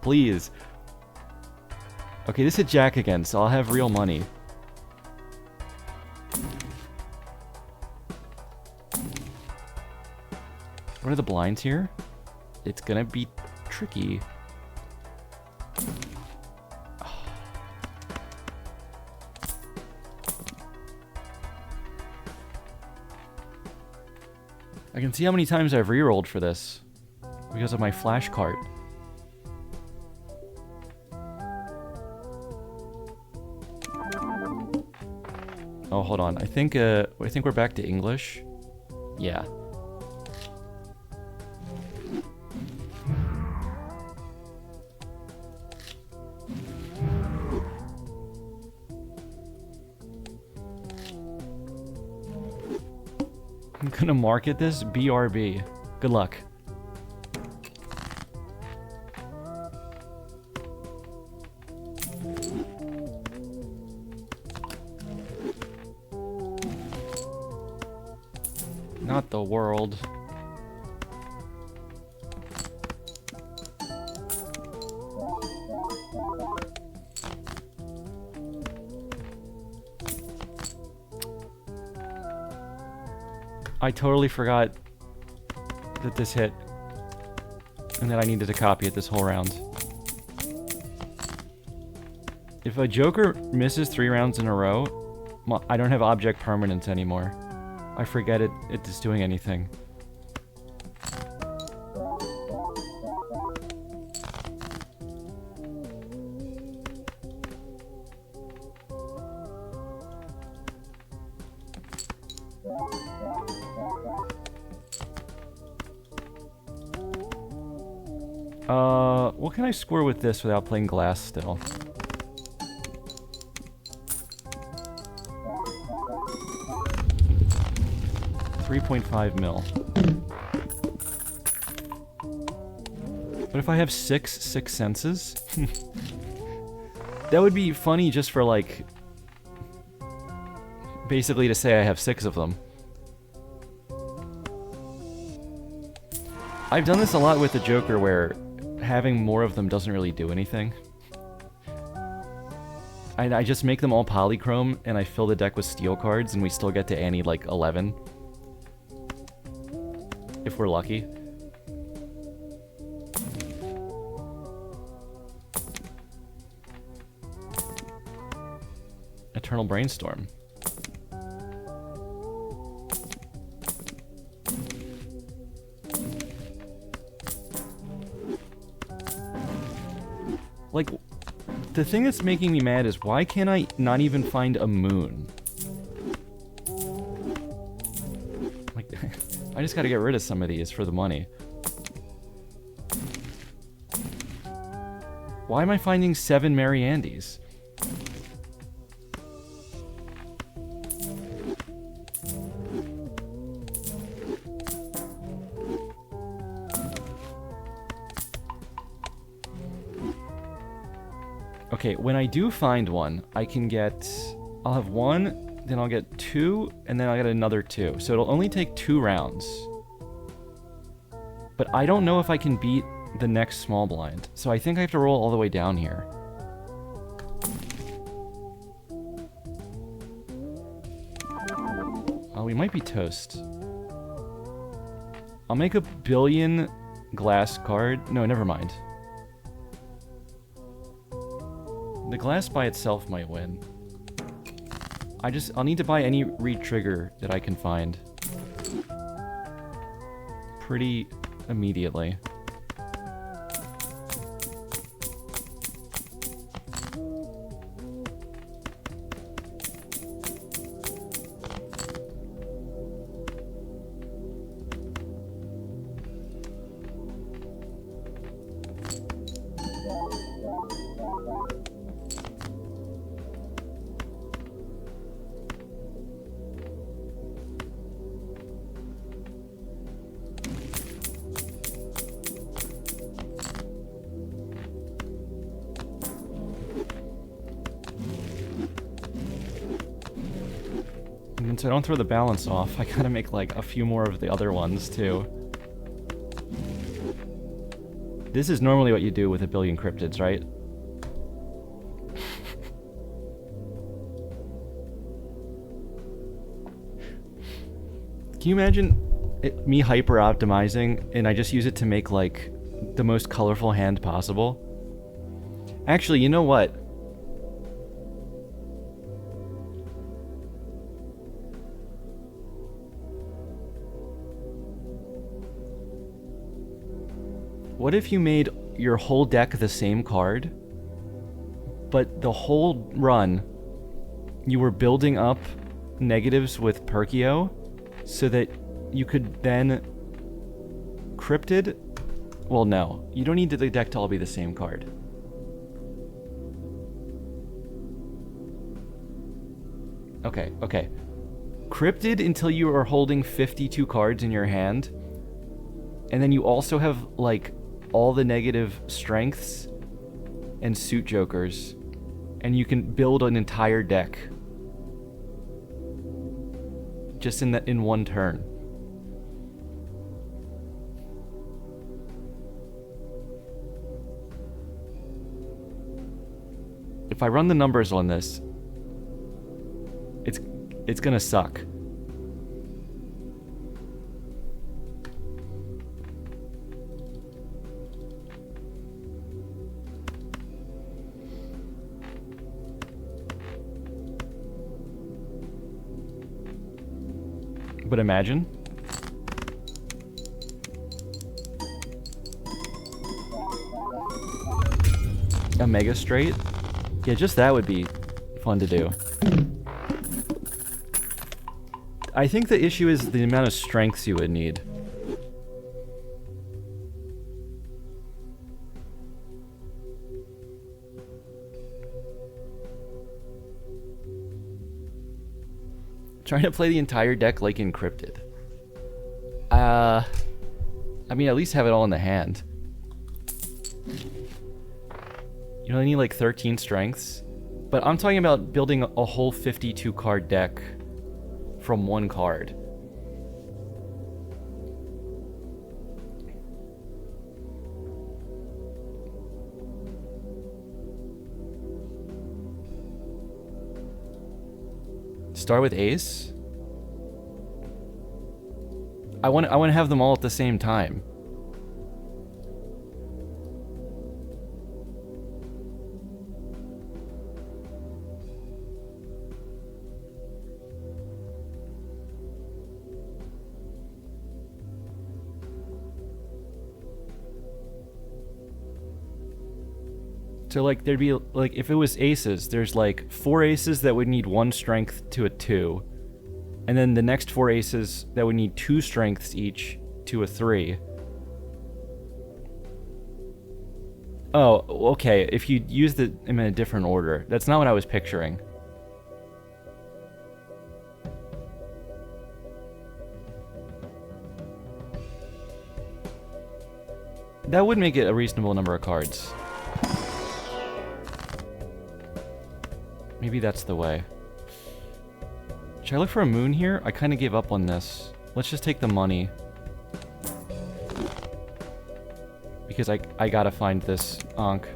Please. Okay, this is Jack again, so I'll have real money. What are the blinds here? It's gonna be tricky. I can see how many times I've rerolled for this because of my flash cart. Oh, hold on. I think we're back to English. Yeah. I'm gonna market this BRB. Good luck. Not the world. I totally forgot that this hit and that I needed to copy it this whole round. If a Joker misses 3 rounds in a row, well, I don't have object permanence anymore. I forget it is doing anything. What can I score with this without playing glass still? $3.5 mil. But if I have six senses? That would be funny just for, like, basically to say I have 6 of them. I've done this a lot with the Joker where having more of them doesn't really do anything. I just make them all polychrome and I fill the deck with steel cards and we still get to Annie like 11. If we're lucky. Eternal Brainstorm. Like, the thing that's making me mad is why can't I not even find a moon? Like, I just gotta get rid of some of these for the money. Why am I finding 7 Mary Andys? Okay, when I do find one, I can get... I'll have 1, then I'll get 2, and then I'll get another 2. So it'll only take 2 rounds. But I don't know if I can beat the next small blind. So I think I have to roll all the way down here. Oh, we might be toast. I'll make a billion glass card. No, never mind. The glass by itself might win. I'll need to buy any re-trigger that I can find. Pretty immediately. And so I don't throw the balance off, I gotta make like a few more of the other ones too. This is normally what you do with a billion cryptids, right? Can you imagine me hyper-optimizing and I just use it to make like the most colorful hand possible? Actually, you know what? What if you made your whole deck the same card, but the whole run you were building up negatives with Perkio so that you could then Cryptid? Well, no. You don't need the deck to all be the same card. Okay, okay. Cryptid until you are holding 52 cards in your hand, and then you also have, like, all the negative strengths and suit jokers, and you can build an entire deck just in one turn. If I run the numbers on this, it's gonna suck. But imagine. A Mega Straight? Yeah, just that would be fun to do. I think the issue is the amount of strengths you would need. Trying to play the entire deck like Encrypted. I mean, at least have it all in the hand. You only need like 13 strengths. But I'm talking about building a whole 52 card deck from one card. Start with Ace? I want to have them all at the same time. So like there'd be like if it was aces, there's like 4 aces that would need 1 strength to a 2. And then the next 4 aces that would need 2 strengths each to a 3. Oh, okay, if you use them in a different order. That's not what I was picturing. That would make it a reasonable number of cards. Maybe that's the way. Should I look for a moon here? I kind of gave up on this. Let's just take the money. Because I gotta find this Ankh.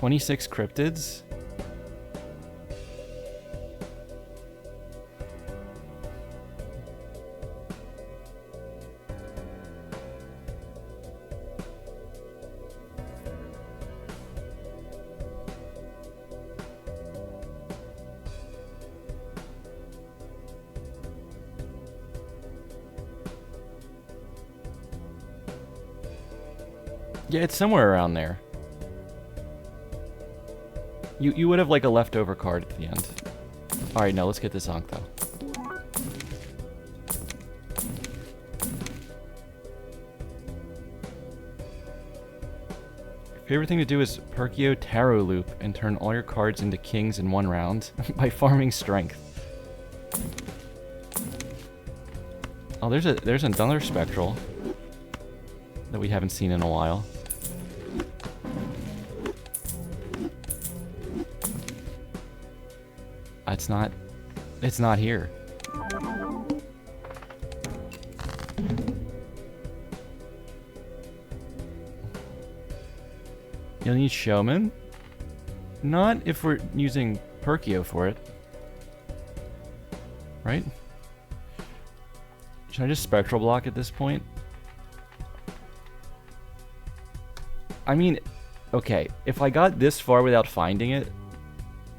26 cryptids? Yeah, it's somewhere around there. You would have like a leftover card at the end. Alright, now let's get this Ankh though. Favorite thing to do is Perkio Tarot Loop and turn all your cards into kings in one round by farming strength. Oh, there's another spectral that we haven't seen in a while. It's not here. You'll need Showman? Not if we're using Perkio for it. Right? Should I just Spectral Block at this point? I mean, okay, if I got this far without finding it,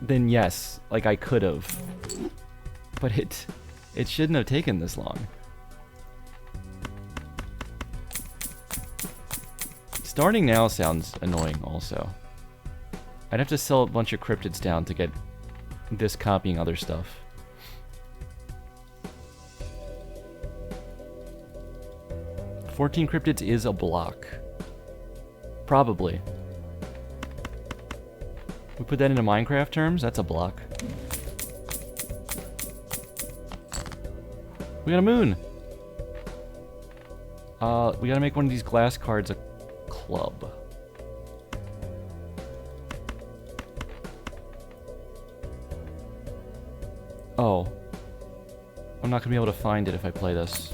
then yes, like I could have. But it shouldn't have taken this long. Starting now sounds annoying also. I'd have to sell a bunch of cryptids down to get this copying other stuff. "14 cryptids is a block. Probably. We put that into Minecraft terms? That's a block. We got a moon! We gotta make one of these glass cards a club. Oh. I'm not gonna be able to find it if I play this.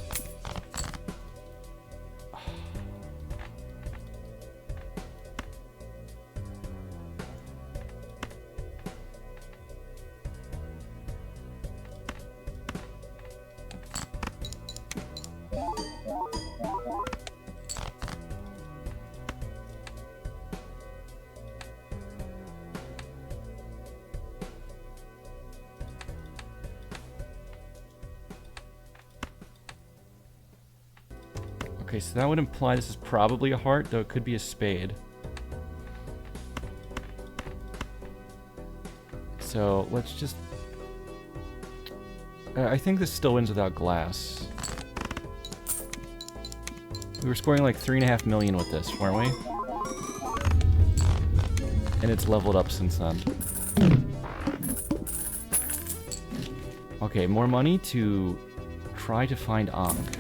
Okay, so that would imply this is probably a heart, though it could be a spade. So, let's just... I think this still wins without glass. We were scoring like 3.5 million with this, weren't we? And it's leveled up since then. Okay, more money to try to find Ankh.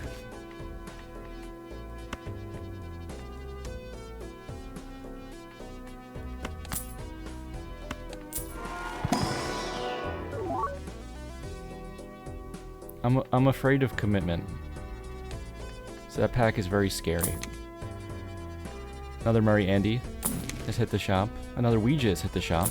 I'm afraid of commitment. So that pack is very scary. Another Murray Andy has hit the shop. Another Ouija has hit the shop.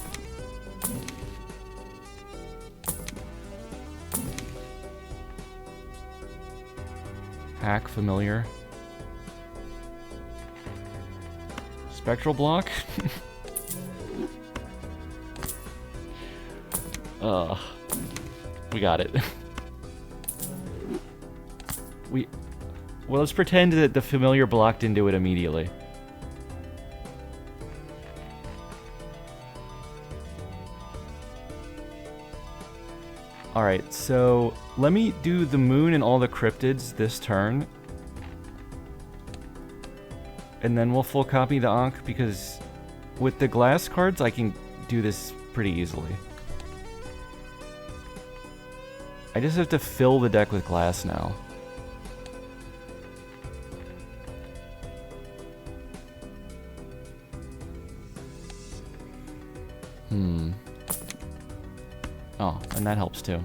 Hack familiar. Spectral block? We got it. Well, let's pretend that the familiar blocked into it immediately. Alright, so let me do the moon and all the cryptids this turn. And then we'll full copy the Ankh, because with the glass cards, I can do this pretty easily. I just have to fill the deck with glass now. Oh, and that helps too.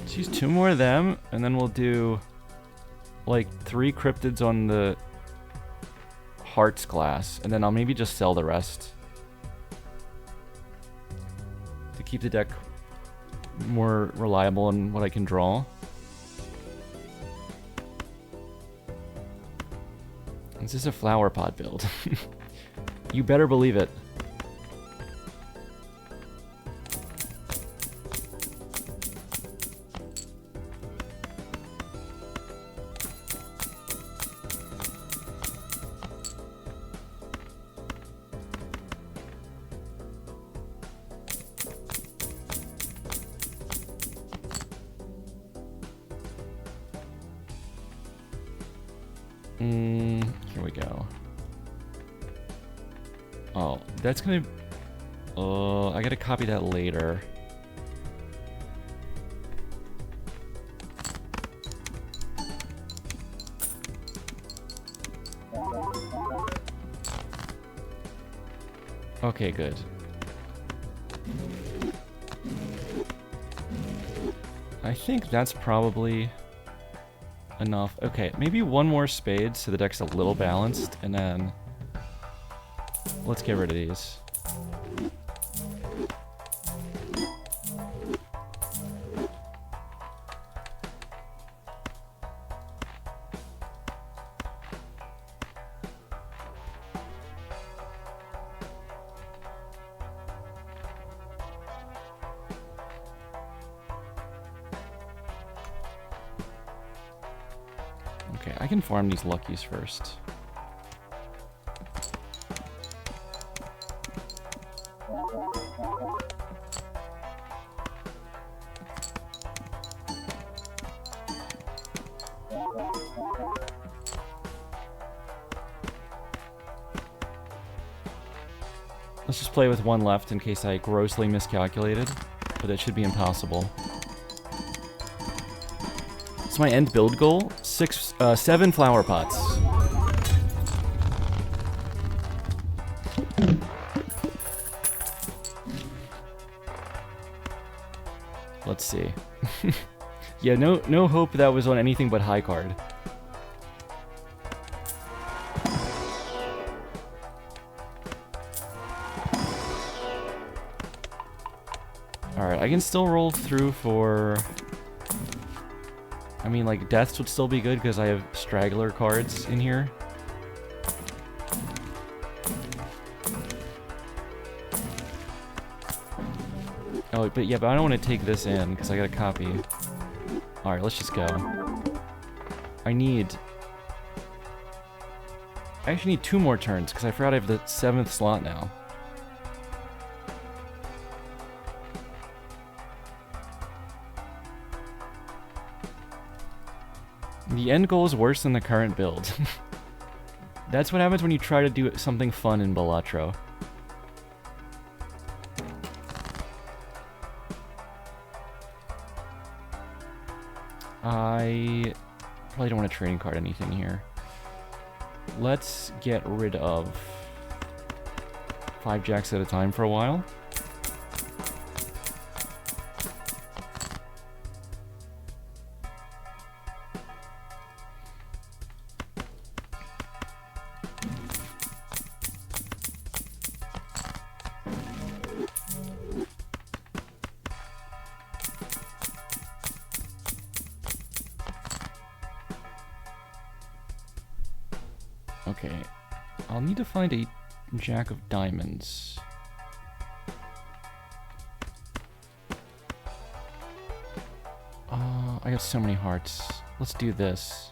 Let's use 2 more of them, and then we'll do like 3 cryptids on the hearts class, and then I'll maybe just sell the rest to keep the deck more reliable in what I can draw. This is a flower pot build. You better believe it. Here we go. Oh, that's gonna... I gotta copy that later. Okay, good. I think that's probably enough. Okay, maybe 1 more spade so the deck's a little balanced, and then let's get rid of these. Okay, I can farm these luckies first. Let's just play with 1 left in case I grossly miscalculated, but it should be impossible. It's my end build goal. 7 flower pots. Let's see. Yeah, no hope that was on anything but high card. Alright, I can still roll through for... I mean, like, deaths would still be good because I have straggler cards in here. Oh, but yeah, but I don't want to take this in because I got a copy. Alright, let's just go. I actually need 2 more turns because I forgot I have the 7th slot now. The end goal is worse than the current build. That's what happens when you try to do something fun in Balatro. I probably don't want to trading card anything here. Let's get rid of 5 jacks at a time for a while. Okay, I'll need to find a jack of diamonds. I got so many hearts. Let's do this.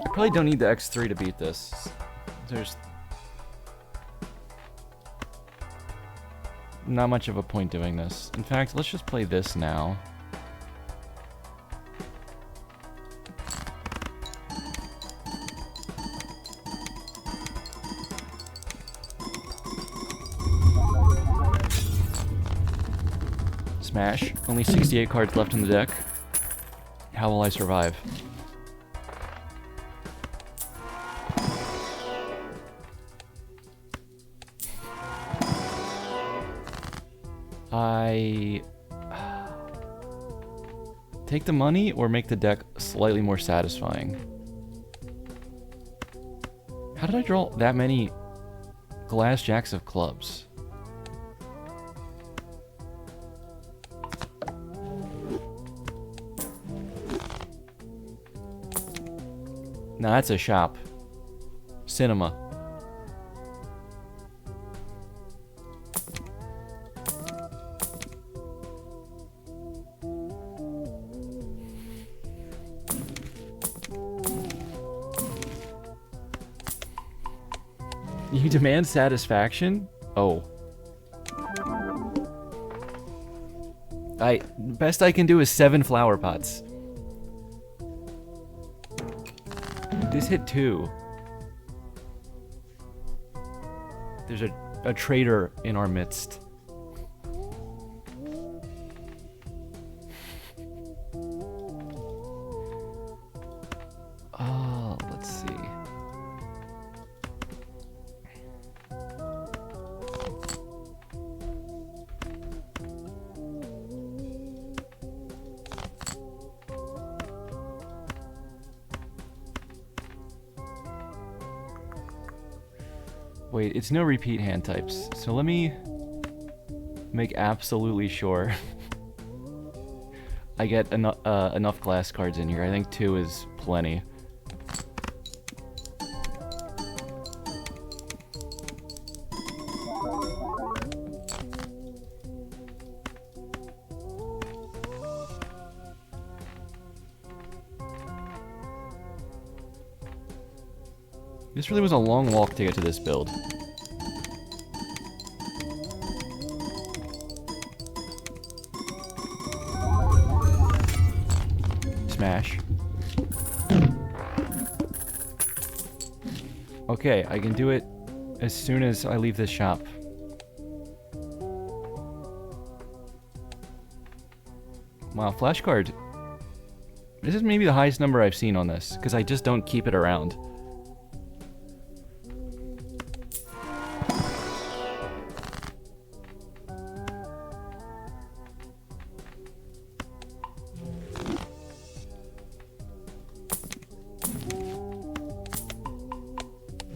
Probably don't need the X3 to beat this. There's not much of a point doing this. In fact, let's just play this now. Smash. Only 68 cards left in the deck. How will I survive? Take the money or make the deck slightly more satisfying? How did I draw that many glass jacks of clubs? Nah, that's a shop. Cinema. You demand satisfaction? Oh. Best I can do is 7 flower pots. This hit 2. There's a traitor in our midst. Oh, let's see. Wait, it's no repeat hand types, so let me make absolutely sure I get enough glass cards in here. I think 2 is plenty. This really was a long walk to get to this build. Smash. Okay, I can do it as soon as I leave this shop. Wow, flashcard. This is maybe the highest number I've seen on this, because I just don't keep it around.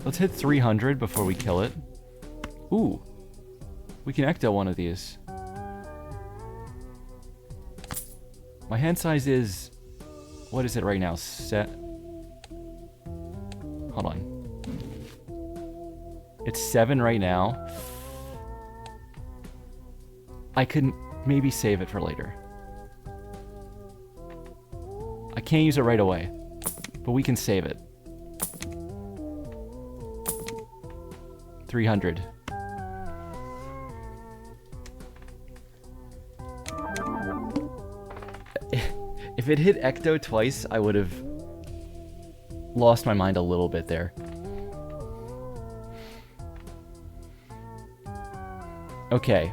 Let's hit 300 before we kill it. Ooh. We can ecto one of these. My hand size is... What is it right now? Hold on. It's 7 right now. I could maybe save it for later. I can't use it right away, but we can save it. 300. If it hit ecto twice, I would have lost my mind a little bit there. Okay.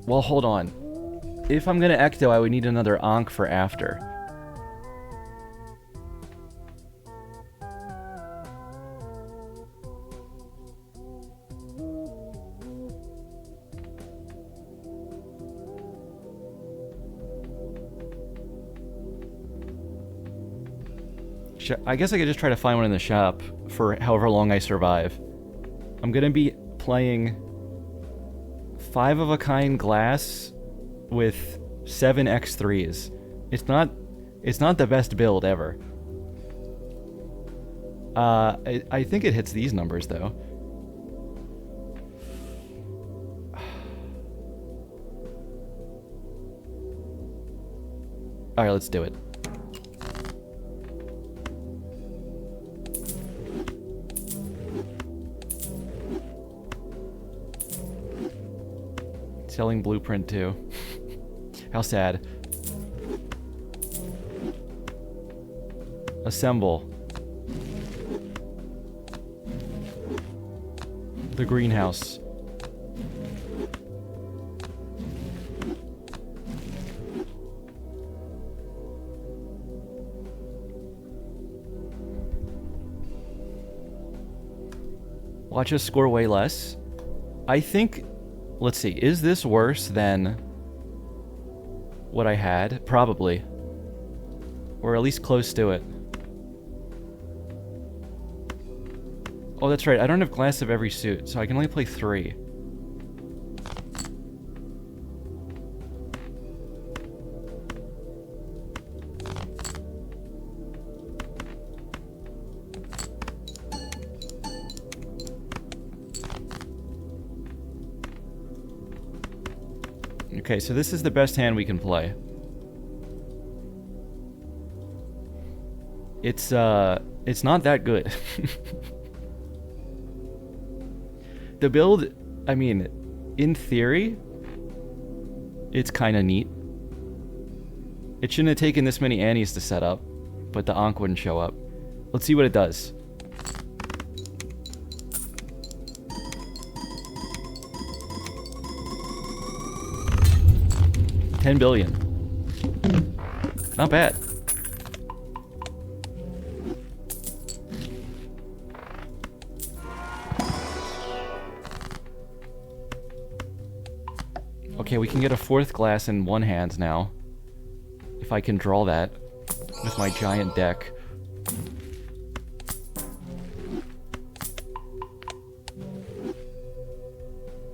Well, hold on. If I'm gonna ecto, I would need another Ankh for after. I guess I could just try to find one in the shop for however long I survive. I'm gonna be playing 5 of a kind glass with 7 X3s. It's not the best build ever. I think it hits these numbers though. Alright, let's do it. Selling Blueprint too. How sad. Assemble. The greenhouse. Watch us score way less. I think... Let's see. Is this worse than what I had? Probably. Or at least close to it. Oh, that's right. I don't have glass of every suit, so I can only play 3. Okay, so this is the best hand we can play. It's not that good. The build, I mean, in theory, it's kind of neat. It shouldn't have taken this many Annies to set up, but the Ankh wouldn't show up. Let's see what it does. $10 billion. Not bad. Okay, we can get a 4th glass in one hand now. If I can draw that with my giant deck.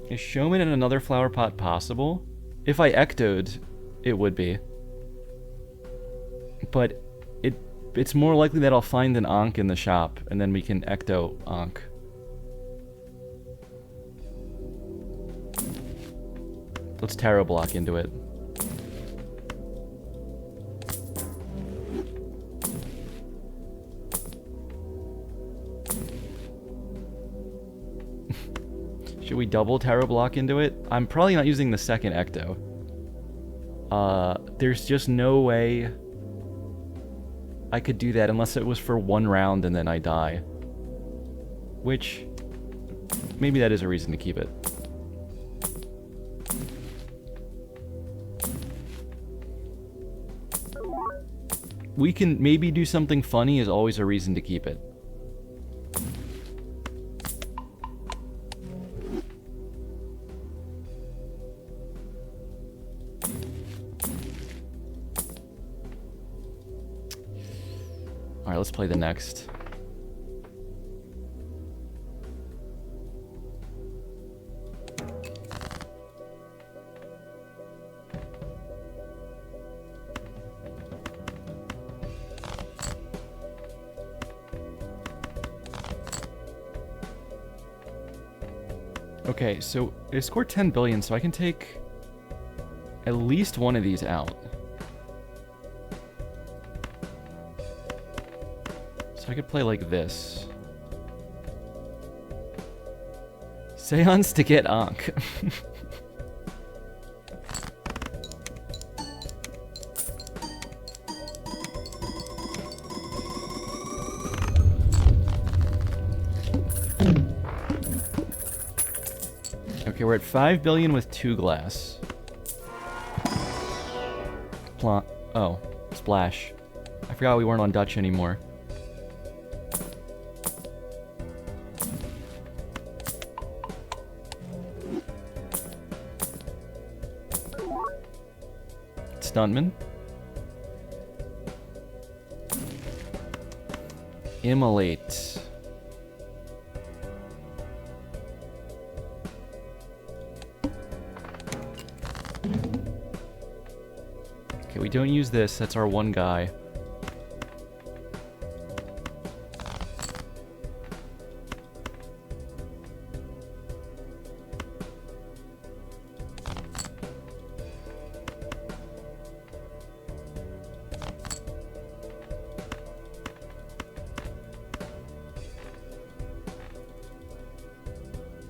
Is Showman in another flower pot possible? If I ectoed, it would be. But it's more likely that I'll find an Ankh in the shop, and then we can ecto Ankh. Let's Tarot Block into it. Should we double Tarot Block into it? I'm probably not using the second Ecto. There's just no way I could do that unless it was for 1 round and then I die. Which, maybe that is a reason to keep it. We can maybe do something funny is always a reason to keep it. Alright, let's play the next. Okay, so it scored 10 billion, so I can take at least one of these out. So I could play like this. Seance to get Ankh. Okay, we're at 5 billion with 2 glass. Oh, splash. I forgot we weren't on Dutch anymore. Stuntman. Immolate. Okay, we don't use this. That's our one guy.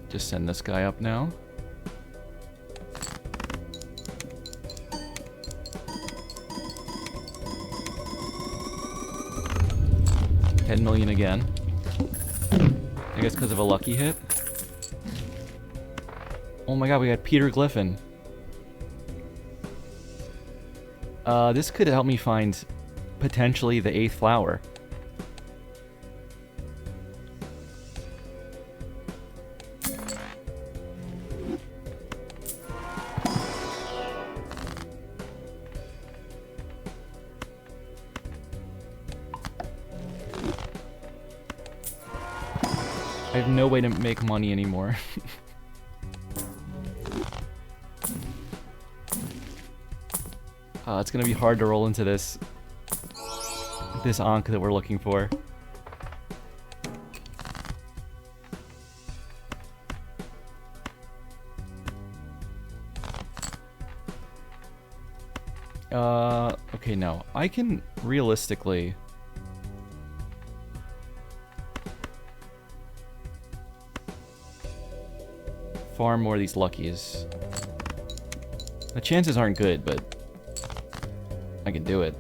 Just send this guy up now. $10 million again. I guess because of a lucky hit. Oh my god, we got Peter Griffin. This could help me find potentially the 8th flower. I have no way to make money anymore. It's gonna be hard to roll into this Ankh that we're looking for. Okay, no. I can realistically... farm more of these luckies. The chances aren't good, but I can do it.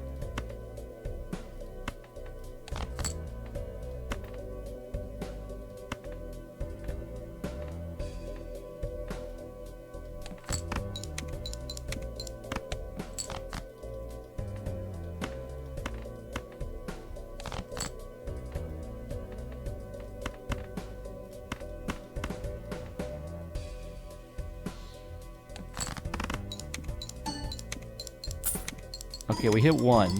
Okay, we hit 1.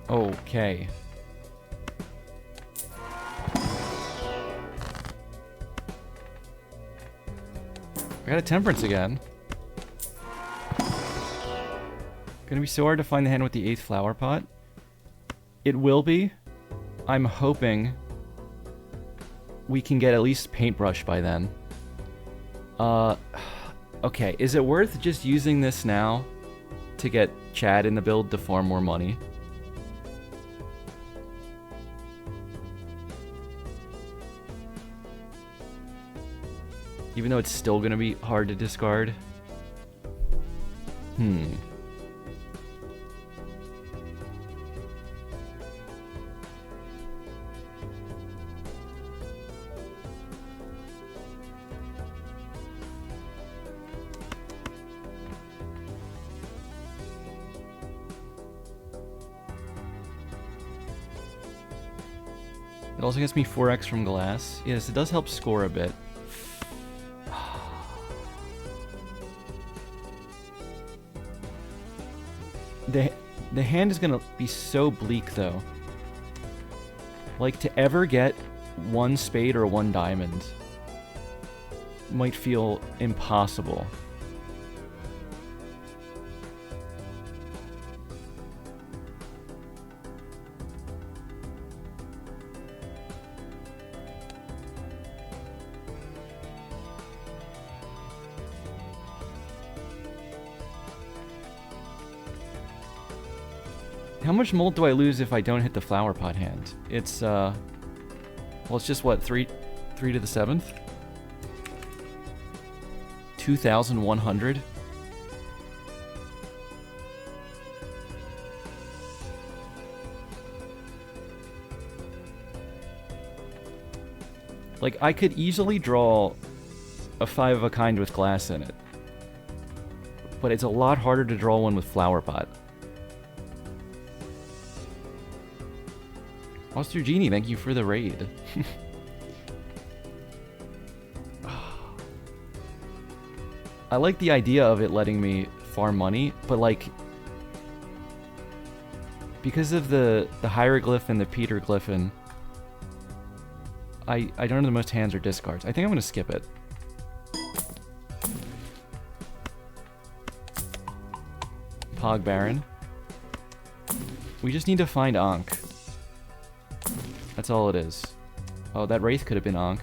Okay. I got a temperance again. Gonna be so hard to find the hand with the 8th flower pot. It will be. I'm hoping we can get at least paintbrush by then. Okay, is it worth just using this now to get Chad in the build to farm more money? Even though it's still gonna be hard to discard. It also gets me 4x from glass. Yes, it does help score a bit. The hand is gonna be so bleak, though. Like, to ever get 1 spade or 1 diamond might feel impossible. How much mold do I lose if I don't hit the flower pot hand? It's, well, it's just, what, 3 to the 7th? 2,100? Like, I could easily draw a 5 of a kind with glass in it. But it's a lot harder to draw one with flower pot. Monster Genie, thank you for the raid. I like the idea of it letting me farm money, but like... because of the Hieroglyph and the Peter Griffin, I don't know the most hands or discards. I think I'm gonna skip it. Pog Baron. We just need to find Ankh. That's all it is. Oh, that Wraith could have been Ankh.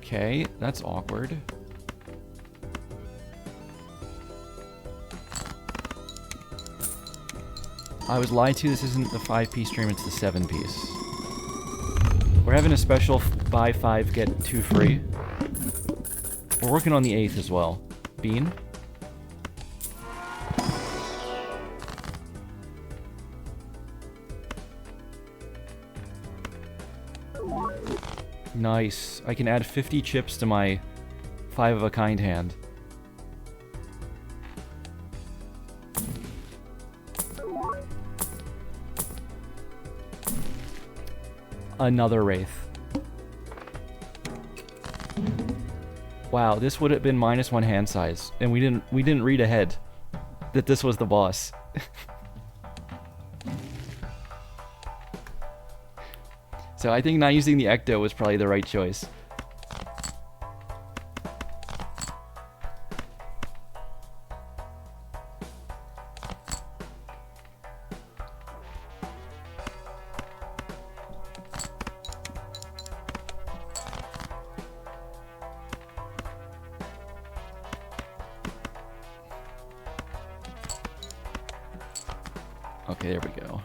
Okay, that's awkward. I was lied to. This isn't the 5-piece stream, it's the 7-piece. We're having a special buy 5, get 2 free. We're working on the 8th as well. Bean? Nice. I can add 50 chips to my 5 of a kind hand. Another Wraith. Wow, this would have been -1 hand size, and we didn't read ahead that this was the boss. So I think not using the Ecto was probably the right choice. Okay, there we go.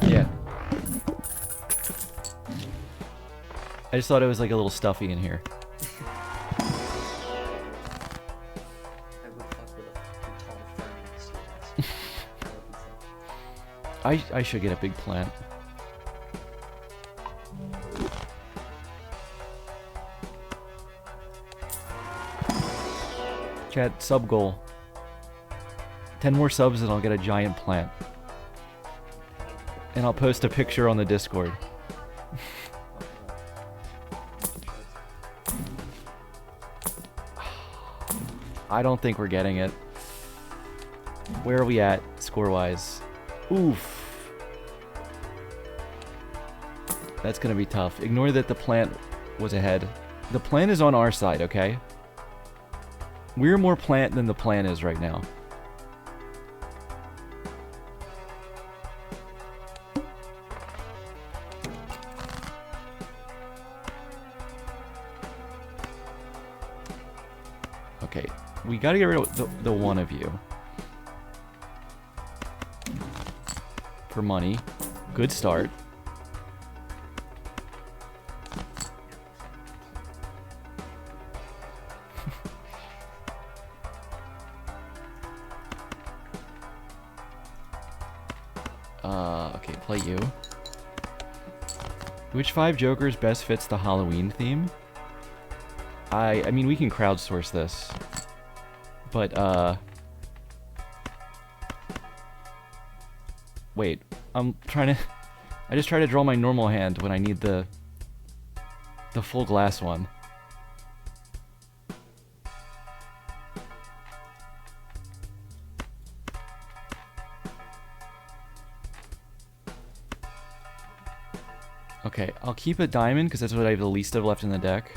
Yeah. I just thought it was like a little stuffy in here. I should get a big plant. Chat, sub goal. 10 more subs and I'll get a giant plant. And I'll post a picture on the Discord. I don't think we're getting it. Where are we at, score-wise? Oof. That's gonna be tough. Ignore that the plant was ahead. The plant is on our side, okay? We're more plant than the plant is right now. Okay, we gotta get rid of the one of you. For money. Good start. Okay, play you. Which 5 Jokers best fits the Halloween theme? I mean, we can crowdsource this. But, wait, I'm trying to... I just try to draw my normal hand when I need the full glass one. Okay, I'll keep a diamond because that's what I have the least of left in the deck.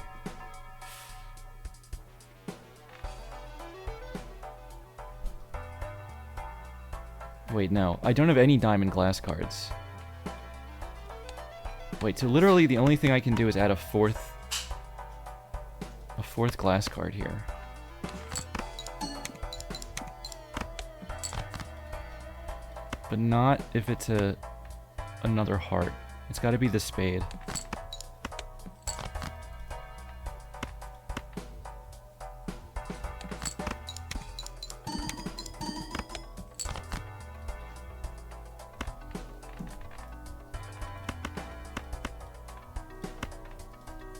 Wait, no. I don't have any diamond glass cards. Wait, so literally the only thing I can do is add a fourth glass card here. But not if it's another heart. It's got to be the spade.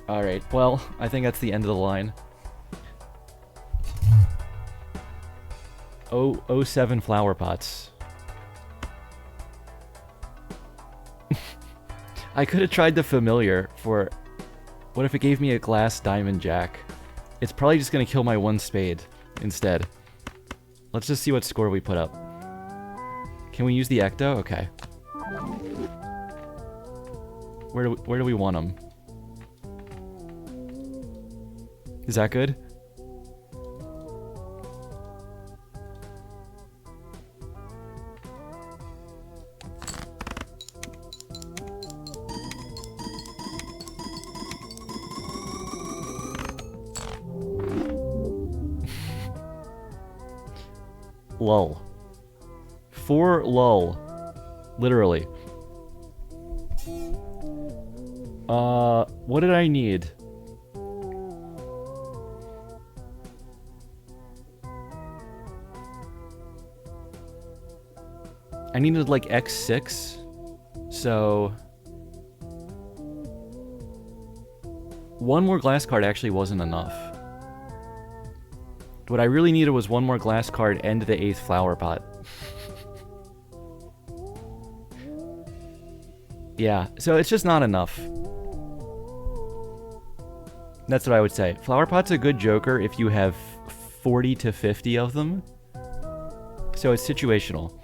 Alright, well, I think that's the end of the line. 07 flower pots. I could have tried the familiar for... What if it gave me a glass diamond jack? It's probably just going to kill my one spade instead. Let's just see what score we put up. Can we use the Ecto? Okay. Where do we want them? Is that good? lull. For lull. Literally. What did I need? I needed like X6. So... one more glass card actually wasn't enough. What I really needed was one more glass card and the 8th flower pot. Yeah, so it's just not enough. That's what I would say. Flower pot's a good joker if you have 40 to 50 of them. So it's situational.